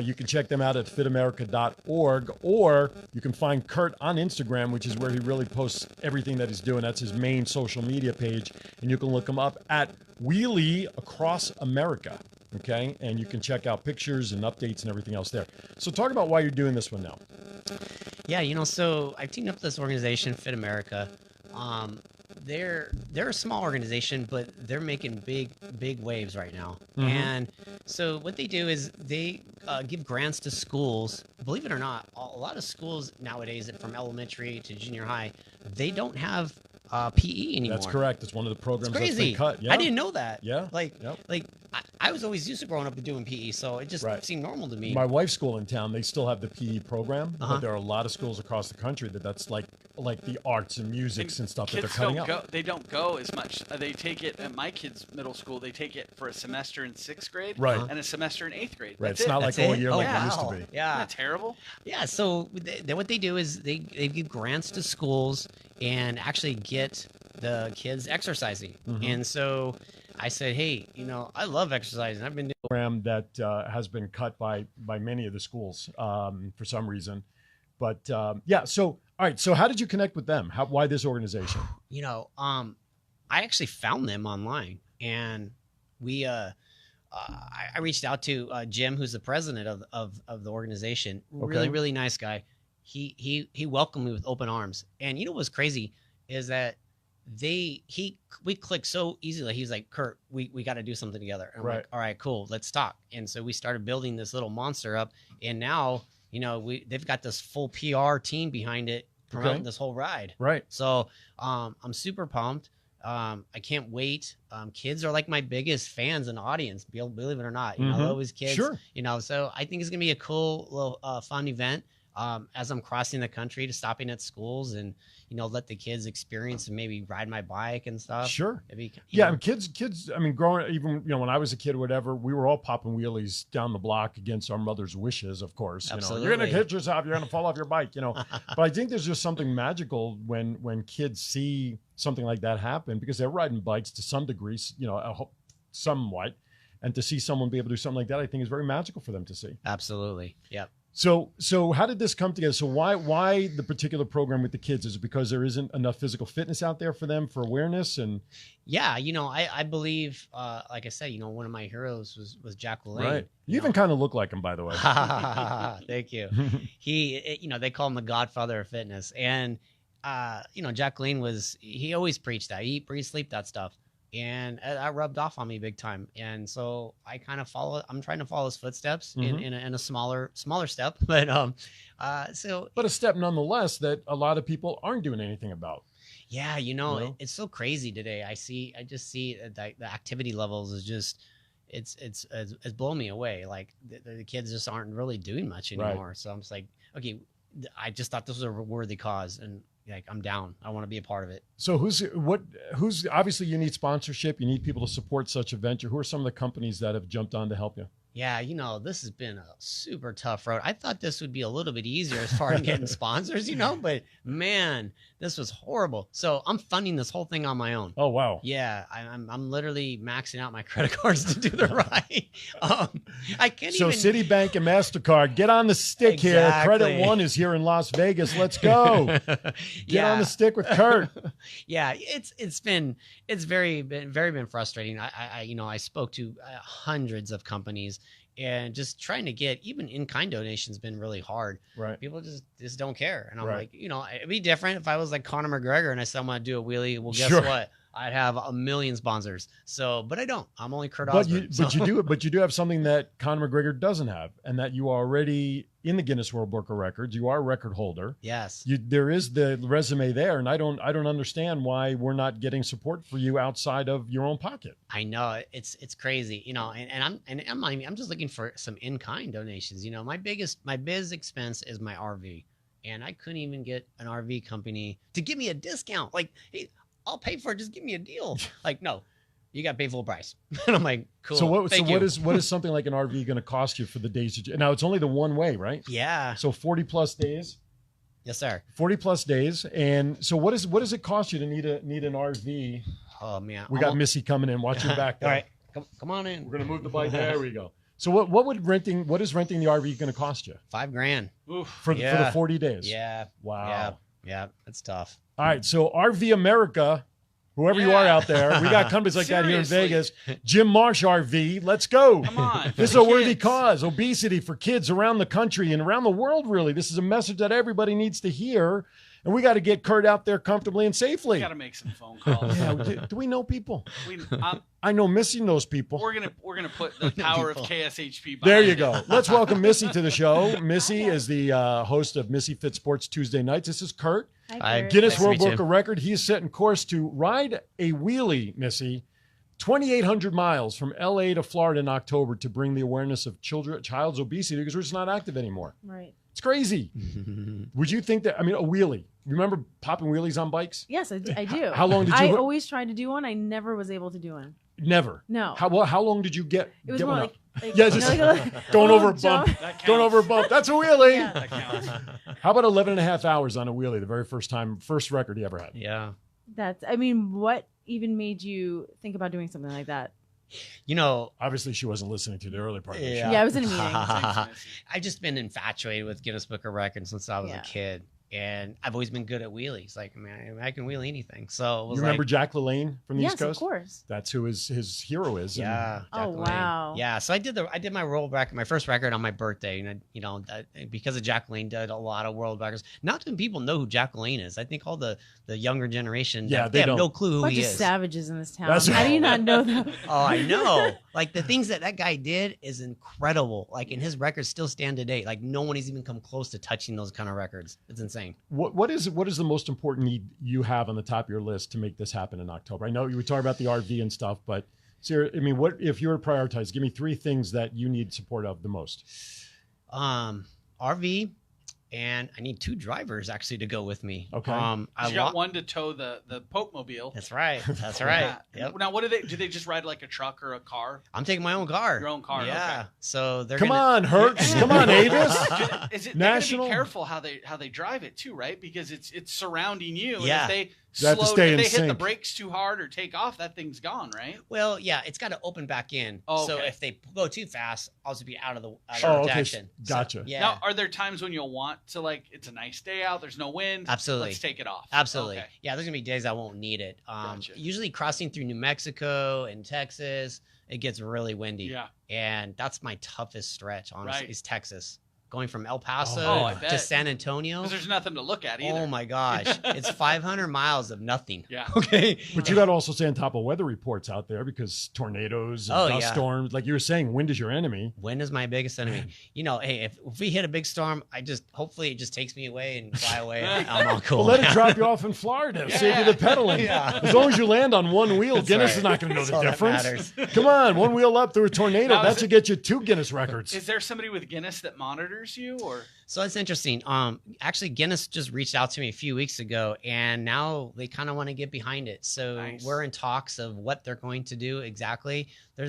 You can check them out at fitamerica.org, or you can find Kurt on Instagram, which is where he really posts everything that he's doing. That's his main social media page, and you can look him up at Wheelie Across America, okay? And you can check out pictures and updates and everything else there. So talk about why you're doing this one now. Yeah, so I've teamed up with this organization, Fit America. They're a small organization, but they're making big waves right now. Mm-hmm. And so what they do is they give grants to schools. Believe it or not, a lot of schools nowadays, from elementary to junior high, they don't have PE anymore. That's correct. It's one of the programs It's that's crazy. been cut. Yeah. I didn't know that. Yeah. Like Yep. I was always used to growing up and doing PE, so it just Right. seemed normal to me. My wife's school in town, they still have the PE program, Uh-huh. but there are a lot of schools across the country that's like the arts and musics and stuff that they're Kids cutting don't out. go. They don't go as much. They take it at my kids' middle school. They take it for a semester in 6th grade, Right. and a semester in 8th grade. Right. That's It's not it. like all it? year Oh, like yeah. it used to be. Isn't Yeah. that terrible? Yeah, so what they do is they give grants to schools and actually get the kids exercising. Mm-hmm. And so I said, hey, I love exercising. I've been doing Program that has been cut by many of the schools for some reason. But yeah, so all right, so how did you connect with them? Why this organization? I actually found them online, and we I reached out to Jim, who's the president of the organization. Okay. Really nice guy. He welcomed me with open arms. And you know what's crazy is that we clicked so easily. He was like, Kurt, we got to do something together. And I'm Right. like, all right, cool, let's talk. And so we started building this little monster up, and now they've got this full PR team behind it promoting Okay. this whole ride. Right. So I'm super pumped. I can't wait. Kids are like my biggest fans and audience, believe it or not. Mhm. Always kids. Sure. So I think it's gonna be a cool little fun event. As I'm crossing the country to stopping at schools and let the kids experience and maybe ride my bike and stuff. Sure. It'd be, Yeah, and kids. I mean, growing even when I was a kid, or whatever, we were all popping wheelies down the block against our mother's wishes. Of course, you're gonna Absolutely. hit yourself, you're gonna fall off your bike. But I think there's just something magical when kids see something like that happen, because they're riding bikes to some degree, somewhat, and to see someone be able to do something like that, I think is very magical for them to see. Absolutely. Yep. So how did this come together? So why the particular program with the kids? Is it because there isn't enough physical fitness out there for them for awareness? And Yeah. I believe, like I said, one of my heroes was Jack LaLanne. right, you even kind of look like him, by the way. Thank you. They call him the Godfather of fitness, and Jack LaLanne he always preached that, eat, breathe, sleep, that stuff, and that rubbed off on me big time. And so I kind of I'm trying to follow his footsteps in a smaller step, but But a step nonetheless that a lot of people aren't doing anything about. yeah, know? it's so crazy today. I just see that the activity levels is just. It's blown me away. Like the kids just aren't really doing much anymore. Right. So I'm just like, okay, I just thought this was a worthy cause, and like, I'm down. I want to be a part of it. So who's obviously you need sponsorship. You need people to support such a venture. Who are some of the companies that have jumped on to help you? Yeah, this has been a super tough road. I thought this would be a little bit easier as far as getting sponsors, but man, this was horrible. So I'm funding this whole thing on my own. Oh, wow. Yeah, I'm literally maxing out my credit cards to do the ride. I can't So even. Citibank and MasterCard, get on the stick here. Credit One is here in Las Vegas. Let's go. Get on the stick with Kurt. Yeah, it's been very frustrating. I spoke to hundreds of companies, and just trying to get even in-kind donations been really hard. Right. People just don't care. And I'm Right. like, it'd be different if I was like Conor McGregor and I said I want to do a wheelie. Well, guess Sure. what? I'd have a million sponsors. So, but I don't. I'm only Kurt But Osburn. you do have something that Conor McGregor doesn't have, and that you are already in the Guinness World Book of Records. You are a record holder. Yes. There is the resume there, and I don't understand why we're not getting support for you outside of your own pocket. I know it's crazy, I'm just looking for some in-kind donations. My biggest expense is my RV, and I couldn't even get an RV company to give me a discount. Like, hey, I'll pay for it. Just give me a deal. Like, no, you got to pay full price. And I'm like, cool. So what Thank you. what is something like an RV going to cost you for the days that now it's only the one way, right? Yeah. So 40 plus days. Yes, sir. 40 plus days. And so what does it cost you to need an RV? Oh man. We got Missy coming in. Watch your back there. All right. Come on in. We're going to move the bike. There we go. So what is renting the RV going to cost you? $5,000. For the 40 days? Yeah. Wow. Yeah. It's tough. All right. So RV America, whoever you are out there, we got companies like that here in Vegas. Jim Marsh RV, let's go. Come on. This is a worthy cause. Obesity for kids around the country and around the world, really. This is a message that everybody needs to hear. And we got to get Kurt out there comfortably and safely. We got to make some phone calls. Yeah, do we know people? I'm, I know Missy knows people. We're gonna put the power of KSHP behind There you it. go. Let's welcome Missy to the show. Missy is the host of Missy Fit Sports Tuesday nights. This is Kurt. Hi, Guinness Nice to World meet Book you. of Record. He is setting course to ride a wheelie, Missy, 2,800 miles from L.A. to Florida in October to bring the awareness of child's obesity because we're just not active anymore. Right. It's crazy. Would you think that, a wheelie, remember popping wheelies on bikes? Yes, I do. How long did you? I always tried to do one. I never was able to do one. Never. No. How long did you get? It was get more one like, up? Yeah, just going over a bump. Going over a bump. That's a wheelie. Yeah. That counts. How about 11 and a half hours on a wheelie? The very first record he ever had. Yeah. What even made you think about doing something like that? Obviously she wasn't listening to the early part of the show. Yeah, I was in a meeting. I've just been infatuated with Guinness Book of Records since I was a kid. And I've always been good at wheelies. Like, I can wheel anything. So it was You remember Jack LaLanne from the Yes, East Coast? of course. That's who his hero is. Yeah. Oh, Jack LaLanne. wow. Yeah. So I did my world record, my first record on my birthday, and because of Jack LaLanne, did a lot of world records. Not many people know who Jack LaLanne is. I think all the younger generation, Yeah, they have don't. no clue who Bunch he of is. savages in this town. That's How do you not know that? Oh, I know. Like the things that guy did is incredible. Like, and his records still stand today. Like no one has even come close to touching those kind of records. It's insane. What is the most important need you have on the top of your list to make this happen in October? I know you were talking about the RV and stuff, but what if you were to prioritize? Give me 3 things that you need support of the most. RV, and I need 2 drivers actually to go with me. Okay. You got one to tow the Pope Mobile. That's right. That's right. Yep. Now, what do they just ride like a truck or a car? I'm taking my own car. Your own car. Yeah. Okay. So they're Come on, Hertz. Come on, Avis. Is it National? They gotta be careful how they drive it too, right? Because it's surrounding you. Yeah. And if They have to stay in hit the sync. brakes too hard or take off, that thing's gone, right? Well, yeah, it's got to open back in. Oh, So okay. if they go too fast, I'll just be out of the okay. protection. Gotcha. So, yeah. Now, are there times when you'll want to, like, it's a nice day out, there's no wind? Absolutely. Let's take it off. Absolutely. Okay. Yeah, there's going to be days I won't need it. Gotcha. Usually crossing through New Mexico and Texas, it gets really windy. Yeah. And that's my toughest stretch, honestly, Right. is Texas. Going from El Paso Oh, I to bet. San Antonio. Because there's nothing to look at either. Oh my gosh. It's 500 miles of nothing. Yeah. Okay. But you got to also stay on top of weather reports out there because tornadoes and dust storms, like you were saying, wind is your enemy. Wind is my biggest enemy. Hey, if we hit a big storm, hopefully it just takes me away and fly away. I'm all cool. Well, let it drop you off in Florida. Save you the pedaling. Yeah. As long as you land on one wheel, That's Guinness right. is not going to know That's the all that difference. matters. Come on, one wheel up through a tornado. Now, That is should get you 2 Guinness records. Is there somebody with Guinness that monitors hinders you, or? So it's interesting. Actually, Guinness just reached out to me a few weeks ago, and now they kind of want to get behind it. So Nice. we're in talks of what they're going to do exactly. They're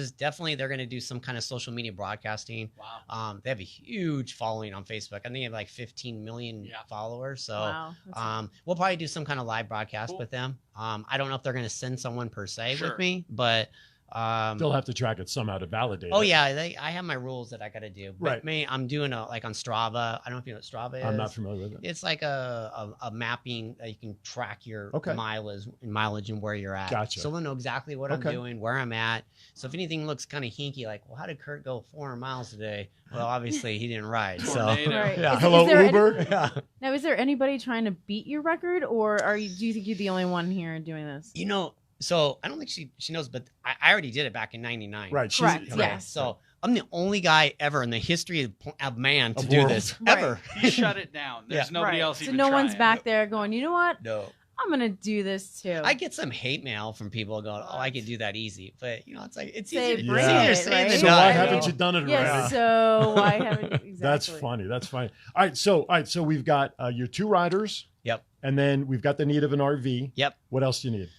going to do some kind of social media broadcasting. Wow. They have a huge following on Facebook. I think they have like 15 million followers. So Wow, we'll probably do some kind of live broadcast with them. I don't know if they're going to send someone per se with me, but they'll have to track it somehow to validate oh it. yeah, I have my rules that I got to do. But Right. me, I'm doing like on Strava. I don't know if you know what Strava is. I'm not familiar with it. It's like a mapping that you can track your mileage and where you're at. Gotcha. So we'll know exactly what I'm doing, where I'm at. So if anything looks kind of hinky, like, well, how did Kurt go 400 miles today? Well, obviously he didn't ride. So Right. yeah. Hello, there Uber. Now, is there anybody trying to beat your record, or do you think you're the only one here doing this? You know, so I don't think she knows, but I already did it back in '99. Right. Correct. Okay, Yes. So I'm the only guy ever in the history of man to Of do world. this Right. ever. He shut it down. There's nobody else So even no one's trying. back there going, you know what? No. I'm gonna do this too. I get some hate mail from people going, "Oh, I could do that easy," but you know, it's like it's Say, easy. bring It's it, easier said right? than So done, why you haven't know? you done it Yes. already? So why haven't exactly? That's funny. That's funny. All right. So we've got your 2 riders. Yep. And then we've got the need of an RV. Yep. What else do you need?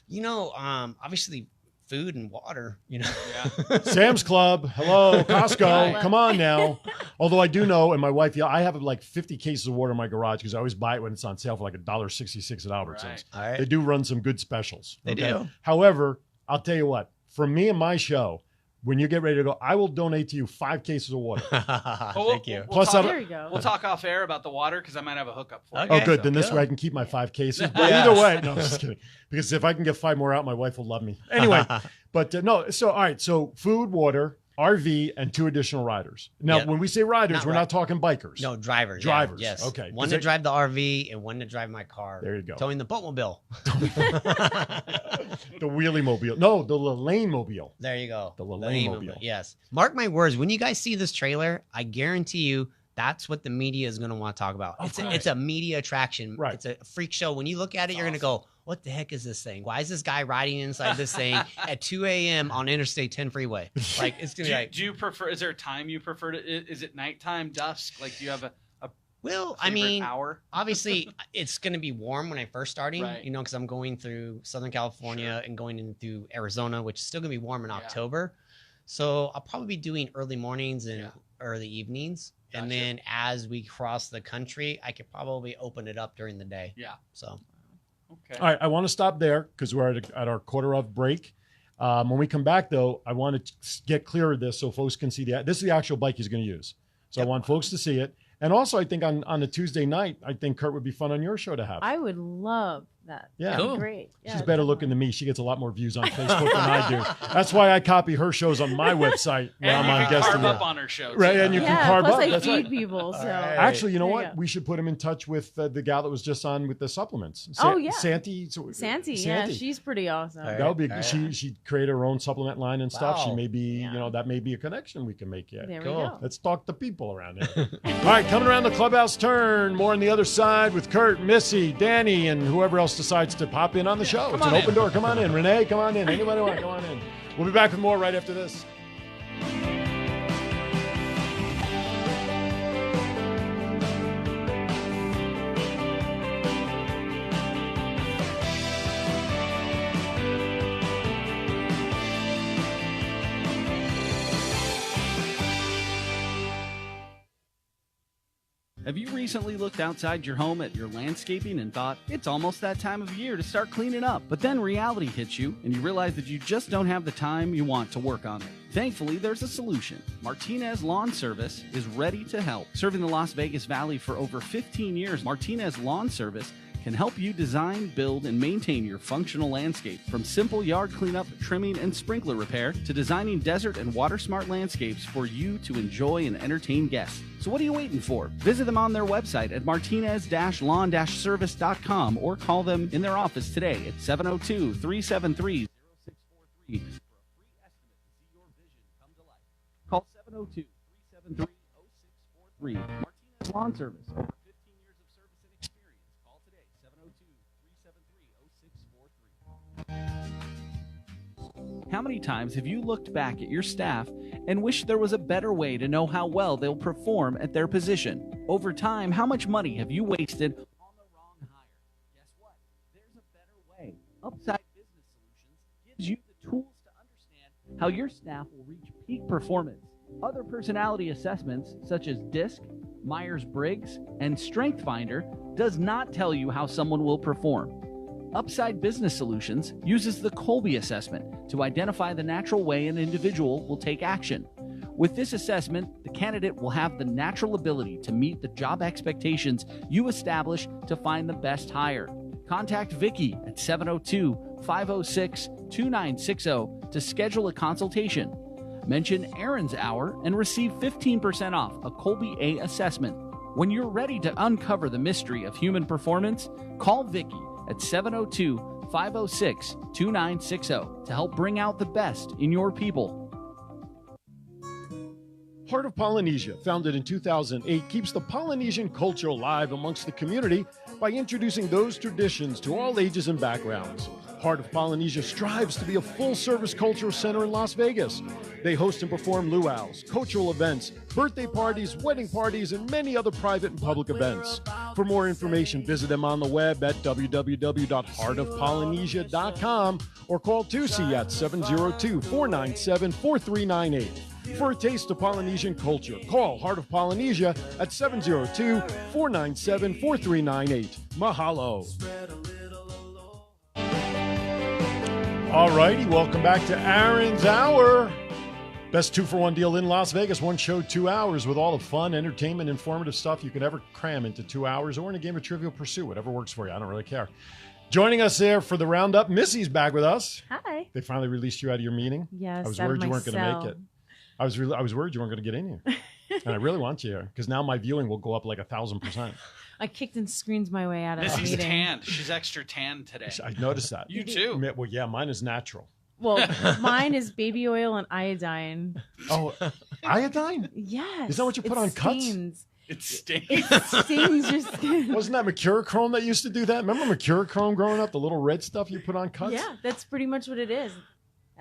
You know, obviously food and water. You know. Yeah. Sam's Club. Hello, Costco. Right. Come on now. Although I do know, and my wife, I have like 50 cases of water in my garage because I always buy it when it's on sale for like $1.66 at Albertsons. Right. All right. They do run some good specials. They do. However, I'll tell you what, from me and my show, when you get ready to go, I will donate to you 5 cases of water. Thank you. Plus, talk, There you go. we'll talk off air about the water because I might have a hookup for Okay. you. Oh, good. Then this Good. way I can keep my 5 cases. But Yes. either way, no, I'm just kidding. Because if I can get 5 more out, my wife will love me. Anyway, but no. So, all right. So food, water, RV, and 2 additional riders. Now, Yeah. when we say riders, Not we're right. not talking bikers. No, drivers. Drivers, Yeah, yes. okay. One Is to it- drive the RV and one to drive my car. There you go. Towing the boatmobile. The wheelie mobile. No, the Lane mobile. There you go. The Lane Lane-mobile. Yes. Mark my words. When you guys see this trailer, I guarantee you that's what the media is going to want to talk about. It's a media attraction. Right. It's a freak show. When you look at it, you're going to go, what the heck is this thing? Why is this guy riding inside this thing at 2 a.m. on Interstate 10 freeway? Like, it's going to be like, Do you prefer? Is there a time you prefer to? Is it nighttime, dusk? Like, do you have a well, I favorite mean, hour? obviously it's going to be warm when I first starting, Right. you know, because I'm going through Southern California and going into Arizona, which is still going to be warm in October. So I'll probably be doing early mornings and early evenings. Gotcha. And then as we cross the country, I could probably open it up during the day. Yeah. So, Okay. All right. I want to stop there because we're at our quarter of break. When we come back, though, I want to get clear of this so folks can see this is the actual bike he's going to use. So I want folks to see it. And also, I think on a Tuesday night, I think Kurt would be fun on your show to have. I would love that. Yeah. That'd be Cool. great. She's Yeah, better looking than me. She gets a lot more views on Facebook than I do. That's why I copy her shows on my website when And I'm you on can guest. carve up on her show. too. Right, and you can Yeah, carve plus up. I That's feed right. people. So Actually, you know There what? you go. We should put him in touch with the gal that was just on with the supplements. Oh, yeah. Santi. Santi, yeah, she's pretty awesome. All right. That would be. She created her own supplement line and stuff. She Wow. may be, Yeah. that may be a connection we can make yet. There Cool. we go. Let's talk to people around here. All right, coming around the clubhouse turn. More on the other side with Kurt, Missy, Danny, and whoever else decides to pop in on the show. It's an open door. Come on in. Renee, come on in. Anybody want? Come on in. We'll be back with more right after this. Have you recently looked outside your home at your landscaping and thought, it's almost that time of year to start cleaning up? But then reality hits you and you realize that you just don't have the time you want to work on it. Thankfully, there's a solution. Martinez Lawn Service is ready to help. Serving the Las Vegas Valley for over 15 years, Martinez Lawn Service can help you design, build, and maintain your functional landscape. From simple yard cleanup, trimming, and sprinkler repair to designing desert and water-smart landscapes for you to enjoy and entertain guests. So what are you waiting for? Visit them on their website at martinez-lawn-service.com or call them in their office today at 702-373-0643 for a free estimate to see your vision come to life. Call 702-373-0643. Martinez Lawn Service. Over 15 years of service and experience. Call today, 702-373-0643. How many times have you looked back at your staff and wished there was a better way to know how well they'll perform at their position? Over time, how much money have you wasted on the wrong hire? Guess what? There's a better way. Upside Business Solutions gives you the tools to understand how your staff will reach peak performance. Other personality assessments, such as DISC, Myers-Briggs, and StrengthsFinder, does not tell you how someone will perform. Upside Business Solutions uses the Colby assessment to identify the natural way an individual will take action. With this assessment, the candidate will have the natural ability to meet the job expectations you establish to find the best hire. Contact Vicky at 702-506-2960 to schedule a consultation. Mention Aaron's Hour and receive 15% off a Colby A assessment. When you're ready to uncover the mystery of human performance, call Vicky at 702-506-2960 to help bring out the best in your people. Heart of Polynesia, founded in 2008, keeps the Polynesian culture alive amongst the community by introducing those traditions to all ages and backgrounds. Heart of Polynesia strives to be a full-service cultural center in Las Vegas. They host and perform luau's, cultural events, birthday parties, wedding parties, and many other private and public events. For more information, visit them on the web at www.heartofpolynesia.com or call Tusi at 702-497-4398. For a taste of Polynesian culture, call Heart of Polynesia at 702-497-4398. Mahalo. All righty, welcome back to Aaron's Hour. Best 2-for-1 deal in Las Vegas. One show, 2 hours with all the fun, entertainment, informative stuff you could ever cram into 2 hours or in a game of Trivial Pursuit, whatever works for you. I don't really care. Joining us there for the roundup, Missy's back with us. Hi. They finally released you out of your meeting. Yes, I was out of worried you my weren't going to cell. make it. I was worried you weren't going to get in here. And I really want you here because now my viewing will go up like 1,000%. I kicked and screamed my way out of the Missy's meeting. tanned. She's extra tanned today. I noticed that. You too. Well, yeah, mine is natural. Well, mine is baby oil and iodine. Oh, iodine? Yes. Is that what you put on cuts? Stains. It stinks. It stains your skin. Wasn't that Mercurochrome that used to do that? Remember Mercurochrome growing up? The little red stuff you put on cuts? Yeah, that's pretty much what it is.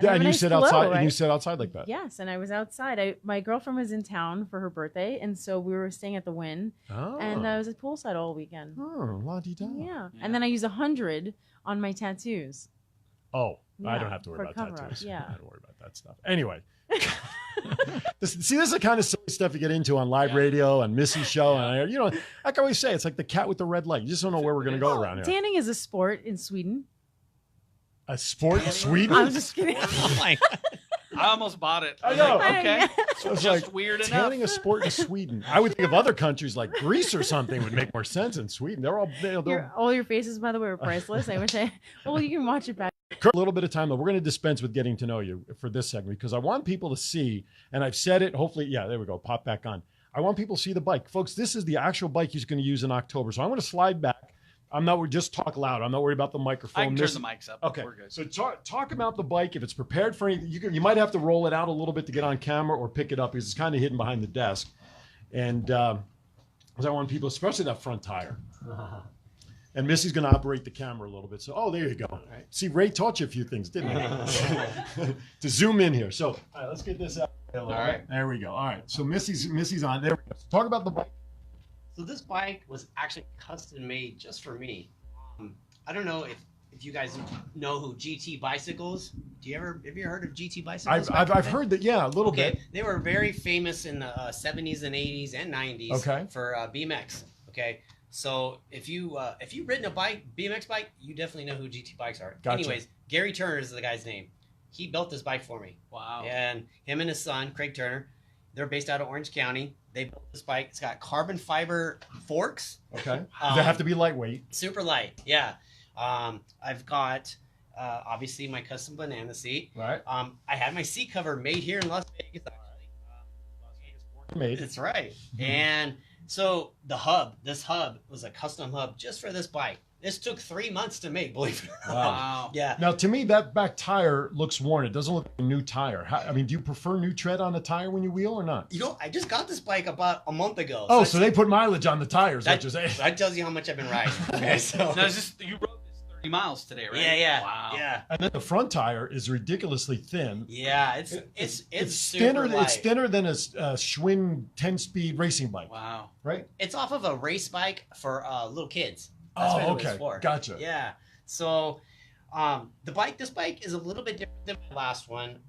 Yeah, I have and a you nice sit glow, outside. right? And you sit outside like that. Yes, and I was outside. My girlfriend was in town for her birthday, and so we were staying at the Wynn, Oh. and I was at poolside all weekend. Oh, la-di-da. Yeah, and then I use 100 on my tattoos. Oh, I Yeah, don't have to worry for about cover-up, tattoos. yeah. I don't worry about that stuff. Anyway. This is the kind of silly stuff you get into on live radio and Missy's show. And you know, like I always say, it's like the cat with the red leg. You just don't know where we're going to go around here. Tanning is a sport in Sweden. A sport in Sweden? I'm just kidding. Oh my God. I almost bought it. I know. Okay. So it's Just like weird enough. tanning a sport in Sweden. I would think of other countries like Greece or something would make more sense in Sweden. They're all All your faces, by the way, were priceless. I wish well, you can watch it back. a little bit of time though. We're going to dispense with getting to know you for this segment because I want people to see, and I've said it. Hopefully, yeah, there we go. Pop back on. I want people to see the bike, folks. This is the actual bike he's going to use in October. So I'm going to slide back. Just talk loud. I'm not worried about the microphone. I can turn the mics up. Okay. We're good. So talk about the bike. If it's prepared for anything, you might have to roll it out a little bit to get on camera or pick it up because it's kind of hidden behind the desk. And because I want people, especially that front tire. And Missy's going to operate the camera a little bit. So, there you go. Right. See, Ray taught you a few things, didn't he? To zoom in here. So, all right, let's get this out. All right. There we go. All right. So Missy's on. There we go. So talk about the bike. So this bike was actually custom made just for me. I don't know if you guys know who GT Bicycles. Have you ever heard of GT Bicycles? I've heard that. Yeah, a little bit. They were very famous in the 70s and 80s and 90s. Okay. For BMX. Okay. So if you've ridden a BMX bike, you definitely know who GT bikes are. Gotcha. Anyways, Gary Turner is the guy's name. He built this bike for me. Wow. And him and his son, Craig Turner, they're based out of Orange County. They built this bike. It's got carbon fiber forks. Okay. They have to be lightweight. Super light. Yeah. I've got obviously my custom banana seat. Right. I had my seat cover made here in Las Vegas. Actually. Las Vegas made. That's right. Mm-hmm. And so this hub was a custom hub just for this bike. This took 3 months to make, believe it or not. Wow. Yeah. Now, to me, that back tire looks worn. It doesn't look like a new tire. Do you prefer new tread on the tire when you wheel or not? I just got this bike about a month ago. So they put mileage on the tires, what you're saying. That tells you how much I've been riding. Okay, so Now, you wrote this miles today, right? Yeah. Wow. Yeah. And then the front tire is ridiculously thin. Yeah, it's super thinner. light. It's thinner than a Schwinn 10-speed racing bike. Wow. Right? It's off of a race bike for little kids. That's what it was okay. for. Gotcha. Yeah. So this bike is a little bit different than the last one.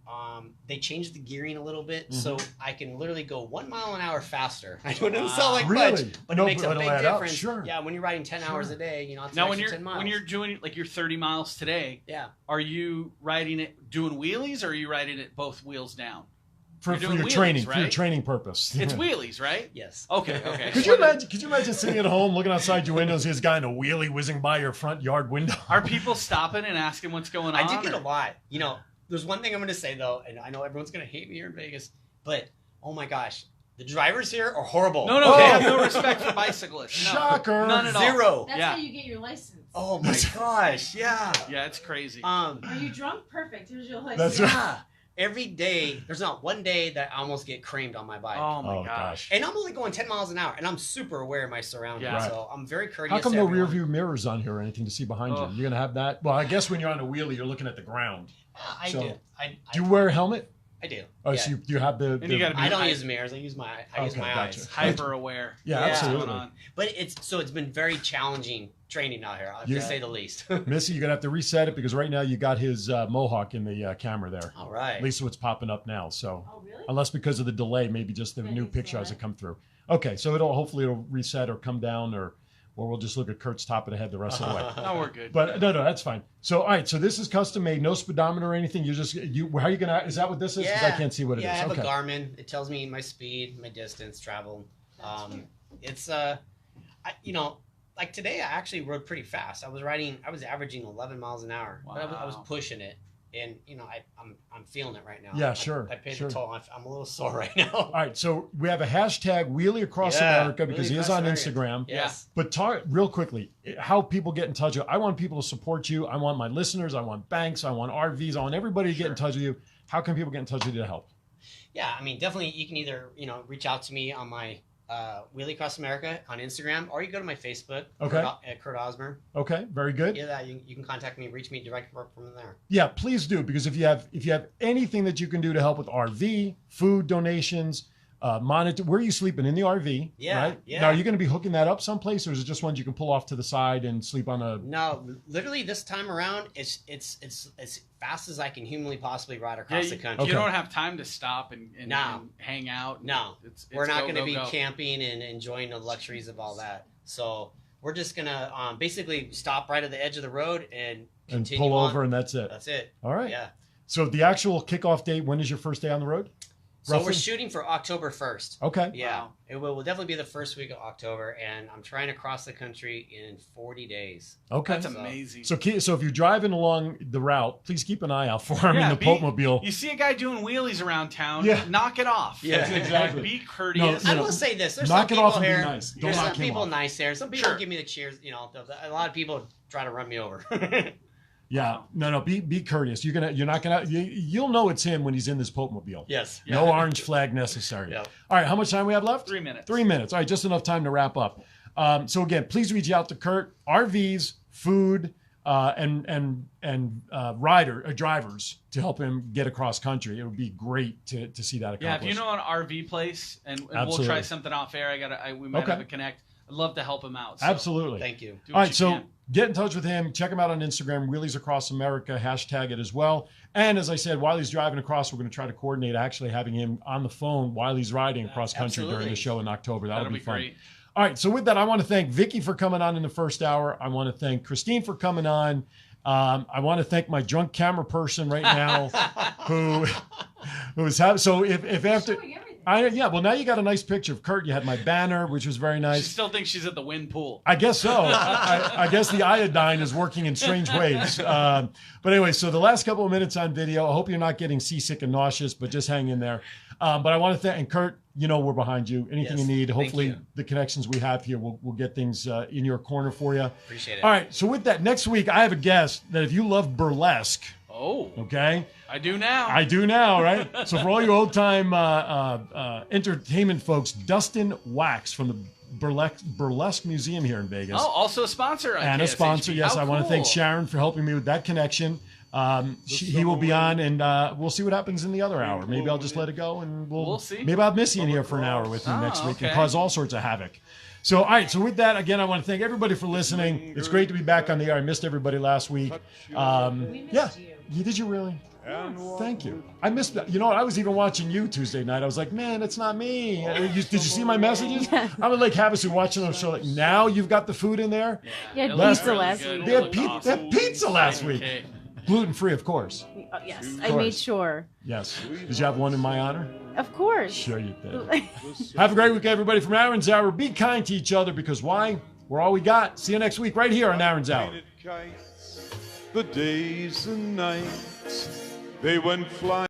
They changed the gearing a little bit, so I can literally go 1 mile an hour faster. I know it doesn't sound like Really? much, but No, it makes a but big it'll add up. difference. Sure. Yeah, when you're riding 10 hours a day, it's Now, an when extra 10 miles. you're doing like your 30 miles today, yeah. are you riding it doing wheelies, or are you riding it both wheels down? For You're doing your wheelies, training, for your right? training purpose. It's wheelies, right? Yes. Okay. Okay. Could you imagine sitting at home looking outside your windows, this guy in a wheelie whizzing by your front yard window? Are people stopping and asking what's going on? I did get a lot. There's one thing I'm going to say though, and I know everyone's going to hate me here in Vegas, but oh my gosh, the drivers here are horrible. No, they have no respect for bicyclists. No. Shocker. None at all. Zero. That's Yeah. how you get your license. Oh my gosh, yeah. Yeah, it's crazy. Are you drunk? Perfect. Here's your That's license. Yeah. Every day, there's not one day that I almost get creamed on my bike. Oh my Oh, gosh. And I'm only going 10 miles an hour, and I'm super aware of my surroundings. Yeah. So I'm very courteous. How come to no everyone. rear view mirrors on here or anything to see behind Oh. you? You're gonna have that? Well, I guess when you're on a wheelie, you're looking at the ground. I So, do. Do you wear a helmet? I do. Oh, yeah. so you have the. And you gotta be I don't use mirrors. I use my Okay, my gotcha. eyes. Hyper aware. Yeah, Yeah. absolutely. Going on. But it's been very challenging training out here, Yeah. to say the least. Missy, you're gonna have to reset it because right now you got his mohawk in the camera there. All right. At least what's popping up now. So Oh, really? unless because of the delay, maybe just the Maybe new it's picture as delay. it come through. Okay, so hopefully it'll reset or come down or we'll just look at Kurt's top of the head the rest of the way. No, we're good. But no, that's fine. So all right, so this is custom made, no speedometer or anything. How are you gonna? Is that what this is? Because I can't see what it is. Yeah, I have Okay. a Garmin. It tells me my speed, my distance traveled. It's like today I actually rode pretty fast. I was averaging 11 miles an hour. But I was Wow. pushing it, and I'm feeling it right now. Yeah, sure, I paid sure. the toll. I'm a little sore right now. All right, so we have a hashtag Wheelie Across Yeah, America because Wheelie he is Across on America. Instagram. Yes. But talk real quickly, how people get in touch with you. I want people to support you. I want my listeners. I want banks. I want RVs. I want everybody to get in touch with you. How can people get in touch with you to help? Yeah, I mean, definitely you can either, reach out to me on my Wheelie Across America on Instagram, or you go to my Facebook, Okay. Kurt Osburn. Okay, very good. Yeah, you can contact me, reach me direct from there. Yeah, please do, because if you have anything that you can do to help with RV, food donations, monitor, where are you sleeping? In the RV? Yeah, Right? yeah. Now, are you going to be hooking that up someplace, or is it just ones you can pull off to the side and sleep on a? No, literally this time around, it's as fast as I can humanly possibly ride across the country. You don't have time to stop and No. hang out. No, It's we're not go, going to go, be go. camping and enjoying the luxuries of all that. So we're just going to basically stop right at the edge of the road and continue pull on. over, and that's it. That's it. All right. Yeah. So the actual kickoff date, when is your first day on the road? So Roughly? we're shooting for October 1st. Okay. Yeah, Wow. it will definitely be the first week of October, and I'm trying to cross the country in 40 days. Okay. That's amazing. So if you're driving along the route, please keep an eye out for him in the Popemobile. You see a guy doing wheelies around town, Yeah. knock it off. Yeah, exactly. Be courteous. No, I will say this: there's knock some it off people and be here. nice. Don't There's knock some him people off. nice there. Some people Sure. give me the cheers. A lot of people try to run me over. Yeah. No. Be courteous. You'll know it's him when he's in this Popemobile. Yes. No orange flag necessary. Yeah. All right. How much time we have left? 3 minutes. 3 minutes. All right. Just enough time to wrap up. So again, please reach out to Kurt. RVs, food, and drivers to help him get across country. It would be great to see that accomplished. Yeah, if you know an RV place, and we'll Absolutely. try something off air. We might Okay. have a connect. I'd love to help him out. So Absolutely. Thank you. do All what right, you so can. get in touch with him. Check him out on Instagram, Wheelies Across America, hashtag it as well. And as I said, while he's driving across, we're going to try to coordinate actually having him on the phone while he's riding across country during Absolutely. the show in October. That'll be fun. great. All right, so with that, I want to thank Vicky for coming on in the first hour. I want to thank Christine for coming on. I want to thank my drunk camera person right now who is having. So if after. Showing everything. Well, now you got a nice picture of Kurt. You had my banner, which was very She nice. still thinks she's at the wind pool. I guess so. I guess the iodine is working in strange ways. But anyway, so the last couple of minutes on video, I hope you're not getting seasick and nauseous, but just hang in there. But I want to thank, and Kurt, we're behind you. Anything Yes, you need, thank hopefully you. the connections we have here will get things in your corner for you. Appreciate it. All right, so with that, next week, I have a guest that if you love burlesque, Oh, okay? I do now. I do now, right? So for all you old-time entertainment folks, Dustin Wax from the Burlesque Museum here in Vegas. Oh, also a sponsor. And a sponsor. Yes, How I want to thank cool. Sharon for helping me with that connection. He will be on, and we'll see what happens in the other hour. Maybe I'll just let it go, and we'll see. Maybe I'll have Missy in here for an hour with me next week and cause all sorts of havoc. So, all right. So with that, again, I want to thank everybody for listening. It's great to be back on the air. I missed everybody last week. Yeah. Did you really? Thank you. I missed that. You know what? I was even watching you Tuesday night. I was like, man, it's not me. Did you see my messages? I was like Havasu watching the show. Like, now you've got the food in there? Yeah, pizza last week. They had pizza last week. Gluten-free, of course. Yes, I made sure. Yes. Did you have one in my honor? Of course. Sure you did. Have a great week, everybody. From Aaron's Hour, be kind to each other, because why? We're all we got. See you next week right here on Aaron's Hour. The days and nights, they went flying.